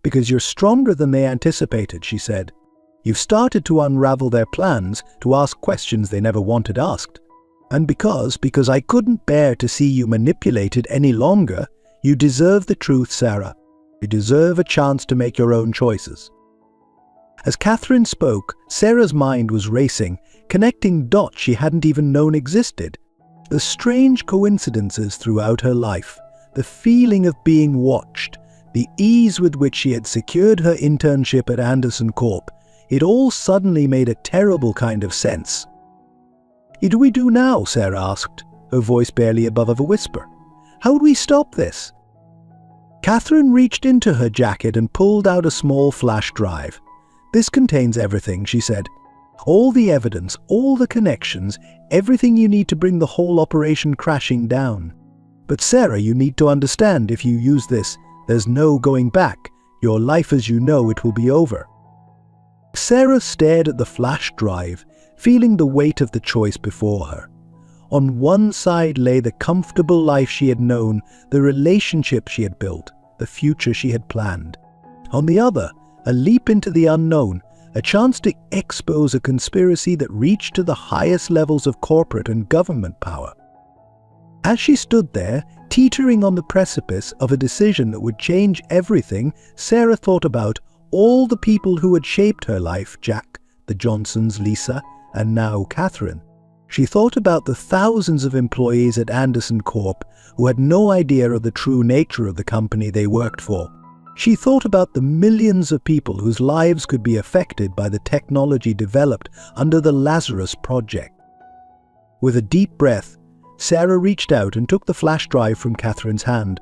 "Because you're stronger than they anticipated," she said. "You've started to unravel their plans, to ask questions they never wanted asked. And because I couldn't bear to see you manipulated any longer, you deserve the truth, Sarah. You deserve a chance to make your own choices." As Catherine spoke, Sarah's mind was racing, connecting dots she hadn't even known existed. The strange coincidences throughout her life, the feeling of being watched, the ease with which she had secured her internship at Anderson Corp, it all suddenly made a terrible kind of sense. "What do we do now?" Sarah asked, her voice barely above a whisper. "How do we stop this?" Catherine reached into her jacket and pulled out a small flash drive. "This contains everything," she said. "All the evidence, all the connections, everything you need to bring the whole operation crashing down. But Sarah, you need to understand, if you use this, there's no going back. Your life as you know it will be over." Sarah stared at the flash drive, feeling the weight of the choice before her. On one side lay the comfortable life she had known, the relationship she had built, the future she had planned. On the other, a leap into the unknown, a chance to expose a conspiracy that reached to the highest levels of corporate and government power. As she stood there, teetering on the precipice of a decision that would change everything, Sarah thought about all the people who had shaped her life: Jack, the Johnsons, Lisa, and now Catherine. She thought about the thousands of employees at Anderson Corp who had no idea of the true nature of the company they worked for. She thought about the millions of people whose lives could be affected by the technology developed under the Lazarus Project. With a deep breath, Sarah reached out and took the flash drive from Catherine's hand.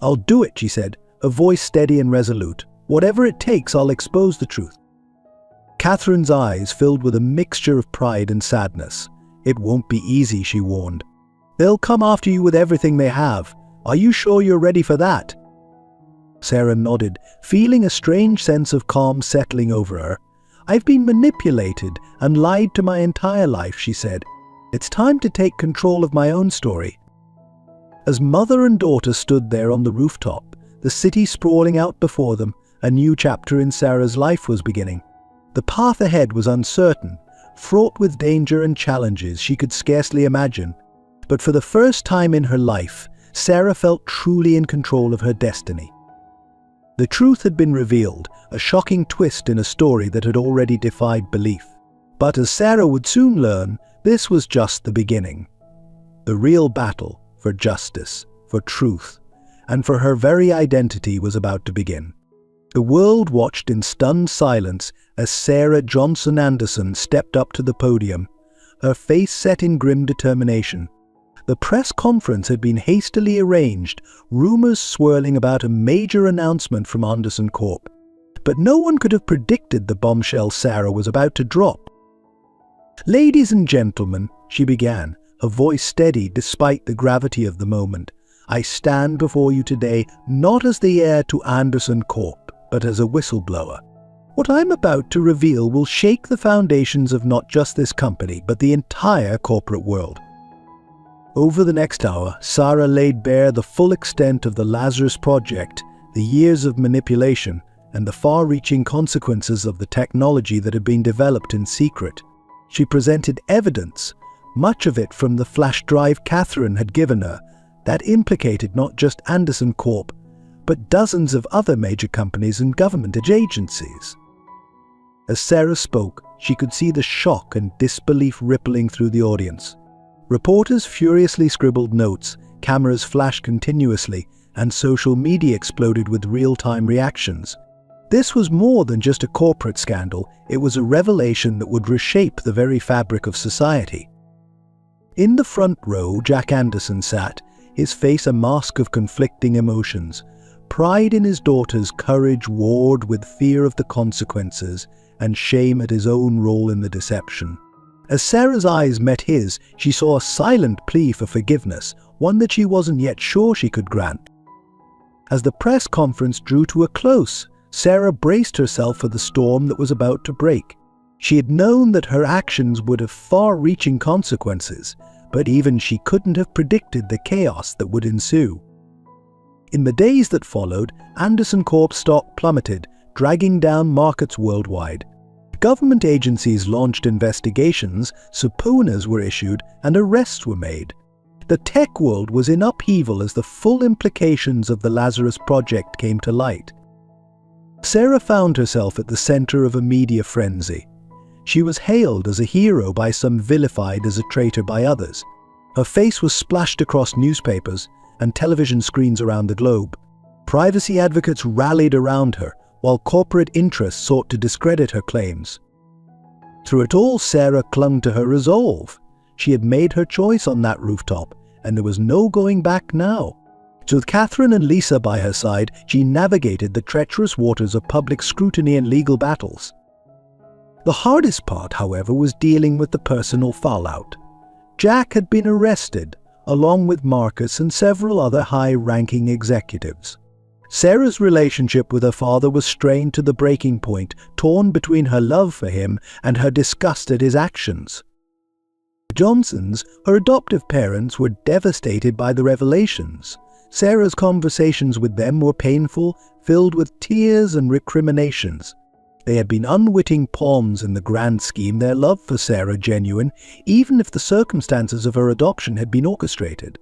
"I'll do it," she said, her voice steady and resolute. "Whatever it takes, I'll expose the truth." Catherine's eyes filled with a mixture of pride and sadness. "It won't be easy," she warned. "They'll come after you with everything they have. Are you sure you're ready for that?" Sarah nodded, feeling a strange sense of calm settling over her. "I've been manipulated and lied to my entire life," she said. "It's time to take control of my own story." As mother and daughter stood there on the rooftop, the city sprawling out before them, a new chapter in Sarah's life was beginning. The path ahead was uncertain, fraught with danger and challenges she could scarcely imagine. But for the first time in her life, Sarah felt truly in control of her destiny. The truth had been revealed, a shocking twist in a story that had already defied belief. But as Sarah would soon learn, this was just the beginning. The real battle for justice, for truth, and for her very identity was about to begin. The world watched in stunned silence as Sarah Johnson Anderson stepped up to the podium, her face set in grim determination. The press conference had been hastily arranged, rumors swirling about a major announcement from Anderson Corp. But no one could have predicted the bombshell Sarah was about to drop. "Ladies and gentlemen," she began, her voice steady despite the gravity of the moment, "I stand before you today not as the heir to Anderson Corp, but as a whistleblower. What I'm about to reveal will shake the foundations of not just this company, but the entire corporate world. Over the next hour, Sarah laid bare the full extent of the Lazarus Project, the years of manipulation, and the far-reaching consequences of the technology that had been developed in secret. She presented evidence, much of it from the flash drive Catherine had given her, that implicated not just Anderson Corp, but dozens of other major companies and government agencies. As Sarah spoke, she could see the shock and disbelief rippling through the audience. Reporters furiously scribbled notes, cameras flashed continuously, and social media exploded with real-time reactions. This was more than just a corporate scandal, it was a revelation that would reshape the very fabric of society. In the front row, Jack Anderson sat, his face a mask of conflicting emotions. Pride in his daughter's courage warred with fear of the consequences, and shame at his own role in the deception. As Sarah's eyes met his, she saw a silent plea for forgiveness, one that she wasn't yet sure she could grant. As the press conference drew to a close, Sarah braced herself for the storm that was about to break. She had known that her actions would have far-reaching consequences, but even she couldn't have predicted the chaos that would ensue. In the days that followed, Anderson Corp's stock plummeted, dragging down markets worldwide. Government agencies launched investigations, subpoenas were issued, and arrests were made. The tech world was in upheaval as the full implications of the Lazarus Project came to light. Sarah found herself at the center of a media frenzy. She was hailed as a hero by some, vilified as a traitor by others. Her face was splashed across newspapers and television screens around the globe. Privacy advocates rallied around her, while corporate interests sought to discredit her claims. Through it all, Sarah clung to her resolve. She had made her choice on that rooftop, and there was no going back now. So with Catherine and Lisa by her side, she navigated the treacherous waters of public scrutiny and legal battles. The hardest part, however, was dealing with the personal fallout. Jack had been arrested, along with Marcus and several other high-ranking executives. Sarah's relationship with her father was strained to the breaking point, torn between her love for him and her disgust at his actions. The Johnsons, her adoptive parents, were devastated by the revelations. Sarah's conversations with them were painful, filled with tears and recriminations. They had been unwitting pawns in the grand scheme, their love for Sarah genuine, even if the circumstances of her adoption had been orchestrated.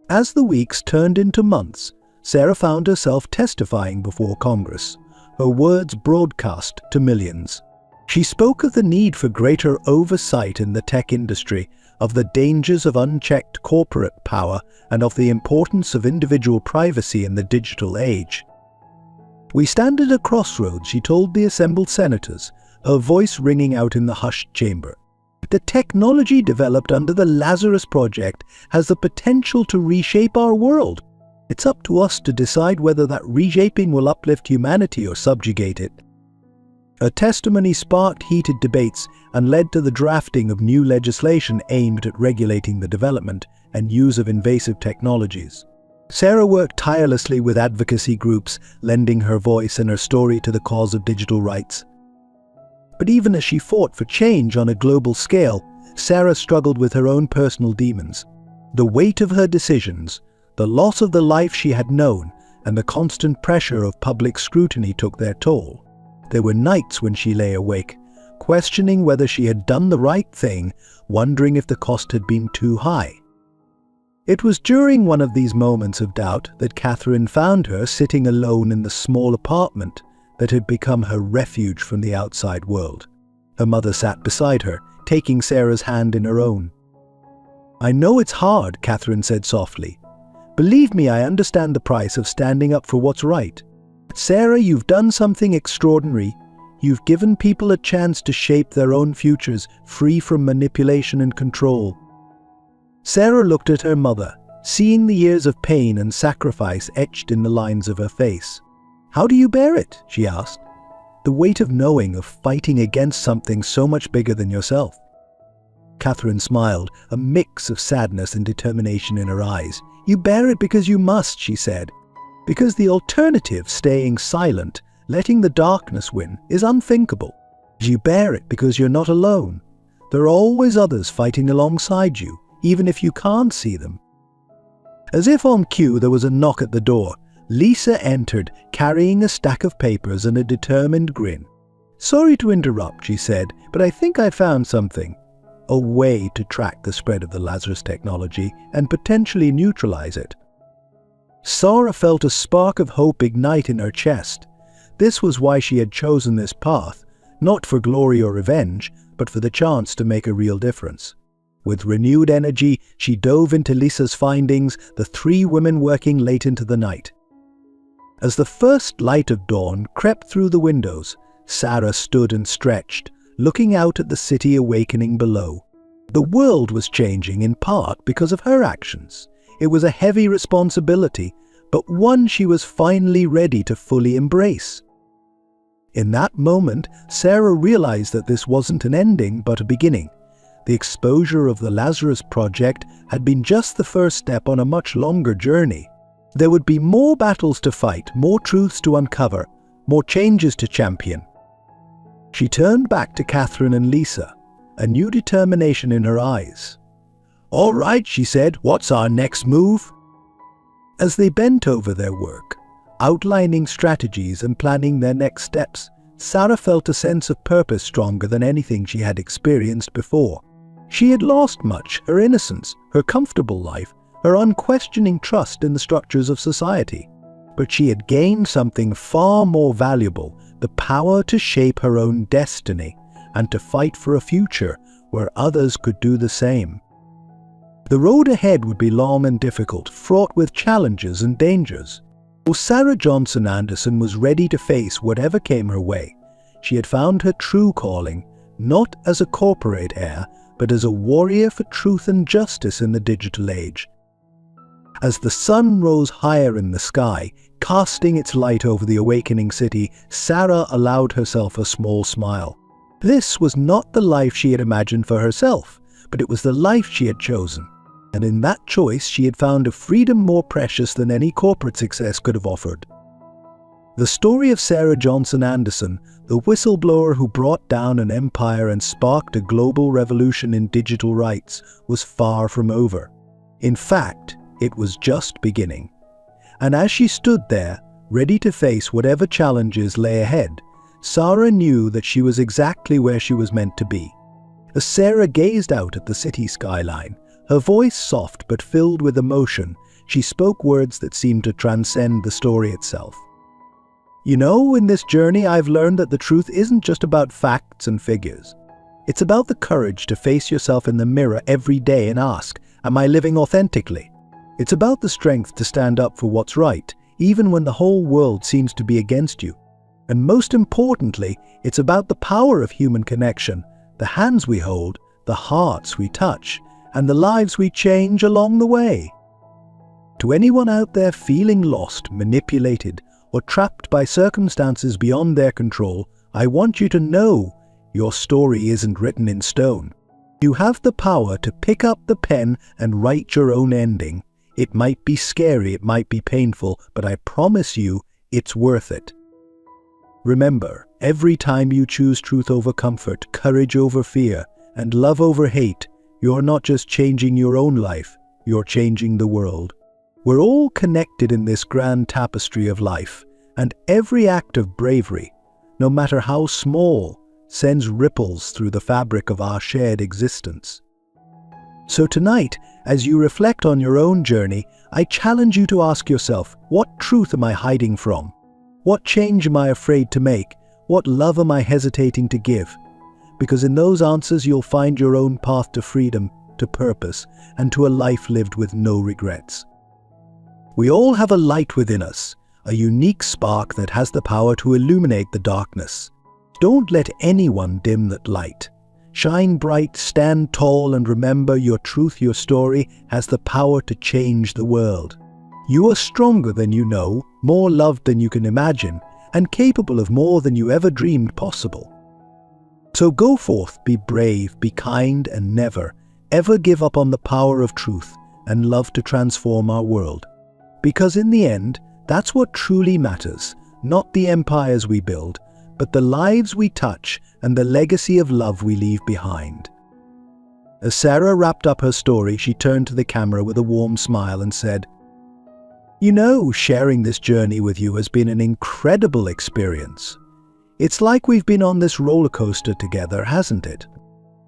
As the weeks turned into months, Sarah found herself testifying before Congress, her words broadcast to millions. She spoke of the need for greater oversight in the tech industry, of the dangers of unchecked corporate power, and of the importance of individual privacy in the digital age. "We stand at a crossroads," she told the assembled senators, her voice ringing out in the hushed chamber. "The technology developed under the Lazarus Project has the potential to reshape our world. It's up to us to decide whether that reshaping will uplift humanity or subjugate it." Her testimony sparked heated debates and led to the drafting of new legislation aimed at regulating the development and use of invasive technologies. Sarah worked tirelessly with advocacy groups, lending her voice and her story to the cause of digital rights. But even as she fought for change on a global scale, Sarah struggled with her own personal demons. The weight of her decisions, the loss of the life she had known, and the constant pressure of public scrutiny took their toll. There were nights when she lay awake, questioning whether she had done the right thing, wondering if the cost had been too high. It was during one of these moments of doubt that Catherine found her sitting alone in the small apartment that had become her refuge from the outside world. Her mother sat beside her, taking Sarah's hand in her own. "I know it's hard," Catherine said softly. "Believe me, I understand the price of standing up for what's right. Sarah, you've done something extraordinary. You've given people a chance to shape their own futures, free from manipulation and control." Sarah looked at her mother, seeing the years of pain and sacrifice etched in the lines of her face. "How do you bear it?" she asked. "The weight of knowing, of fighting against something so much bigger than yourself." Catherine smiled, a mix of sadness and determination in her eyes. "You bear it because you must," she said. "Because the alternative, staying silent, Letting the darkness win is unthinkable. You bear it because you're not alone. There are always others fighting alongside you, even if you can't see them. As if on cue, there was a knock at the door. Lisa entered, carrying a stack of papers and a determined grin. "Sorry to interrupt," she said, "but I think I found something. A way to track the spread of the Lazarus technology and potentially neutralize it." Sarah felt a spark of hope ignite in her chest. This was why she had chosen this path, not for glory or revenge, but for the chance to make a real difference. With renewed energy, she dove into Lisa's findings, the three women working late into the night. As the first light of dawn crept through the windows, Sarah stood and stretched, looking out at the city awakening below. The world was changing in part because of her actions. It was a heavy responsibility, but one she was finally ready to fully embrace. In that moment, Sarah realized that this wasn't an ending, but a beginning. The exposure of the Lazarus Project had been just the first step on a much longer journey. There would be more battles to fight, more truths to uncover, more changes to champion. She turned back to Catherine and Lisa, a new determination in her eyes. "All right," she said, "what's our next move?" As they bent over their work, outlining strategies and planning their next steps, Sarah felt a sense of purpose stronger than anything she had experienced before. She had lost much: her innocence, her comfortable life, her unquestioning trust in the structures of society. But she had gained something far more valuable: the power to shape her own destiny and to fight for a future where others could do the same. The road ahead would be long and difficult, fraught with challenges and dangers. Well, Sarah Johnson Anderson was ready to face whatever came her way. She had found her true calling, not as a corporate heir, but as a warrior for truth and justice in the digital age. As the sun rose higher in the sky, casting its light over the awakening city, Sarah allowed herself a small smile. This was not the life she had imagined for herself, but it was the life she had chosen. And in that choice, she had found a freedom more precious than any corporate success could have offered. The story of Sarah Johnson Anderson, the whistleblower who brought down an empire and sparked a global revolution in digital rights, was far from over. In fact, it was just beginning. And as she stood there, ready to face whatever challenges lay ahead, Sarah knew that she was exactly where she was meant to be. As Sarah gazed out at the city skyline, her voice soft but filled with emotion, she spoke words that seemed to transcend the story itself. "You know, in this journey I've learned that the truth isn't just about facts and figures. It's about the courage to face yourself in the mirror every day and ask, am I living authentically? It's about the strength to stand up for what's right, even when the whole world seems to be against you. And most importantly, it's about the power of human connection, the hands we hold, the hearts we touch, and the lives we change along the way." To anyone out there feeling lost, manipulated, or trapped by circumstances beyond their control, I want you to know your story isn't written in stone. You have the power to pick up the pen and write your own ending. It might be scary, it might be painful, but I promise you, it's worth it. Remember, every time you choose truth over comfort, courage over fear, and love over hate, you're not just changing your own life, you're changing the world. We're all connected in this grand tapestry of life, and every act of bravery, no matter how small, sends ripples through the fabric of our shared existence. So tonight, as you reflect on your own journey, I challenge you to ask yourself, what truth am I hiding from? What change am I afraid to make? What love am I hesitating to give? Because in those answers you'll find your own path to freedom, to purpose, and to a life lived with no regrets. We all have a light within us, a unique spark that has the power to illuminate the darkness. Don't let anyone dim that light. Shine bright, stand tall, and remember your truth, your story, has the power to change the world. You are stronger than you know, more loved than you can imagine, and capable of more than you ever dreamed possible. So go forth, be brave, be kind, and never, ever give up on the power of truth and love to transform our world. Because in the end, that's what truly matters, not the empires we build, but the lives we touch and the legacy of love we leave behind. As Sarah wrapped up her story, she turned to the camera with a warm smile and said, "You know, sharing this journey with you has been an incredible experience. It's like we've been on this roller coaster together, hasn't it?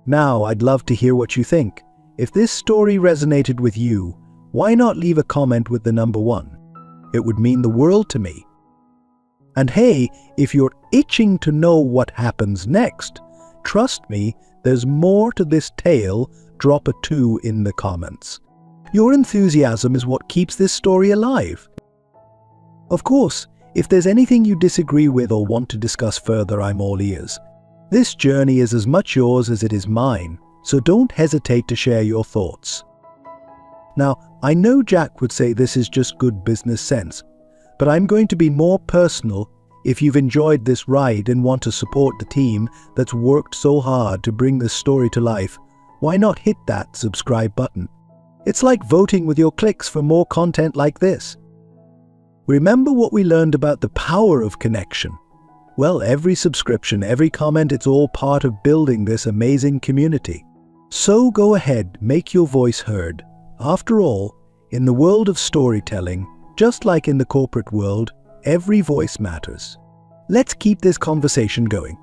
Now, I'd love to hear what you think. If this story resonated with you, why not leave a comment with the number 1? It would mean the world to me. And hey, if you're itching to know what happens next, trust me, there's more to this tale. Drop a 2 in the comments. Your enthusiasm is what keeps this story alive. Of course, if there's anything you disagree with or want to discuss further, I'm all ears. This journey is as much yours as it is mine, so don't hesitate to share your thoughts. Now, I know Jack would say this is just good business sense, but I'm going to be more personal. If you've enjoyed this ride and want to support the team that's worked so hard to bring this story to life, why not hit that subscribe button? It's like voting with your clicks for more content like this. Remember what we learned about the power of connection? Well, every subscription, every comment, it's all part of building this amazing community. So go ahead, make your voice heard. After all, in the world of storytelling, just like in the corporate world, every voice matters. Let's keep this conversation going.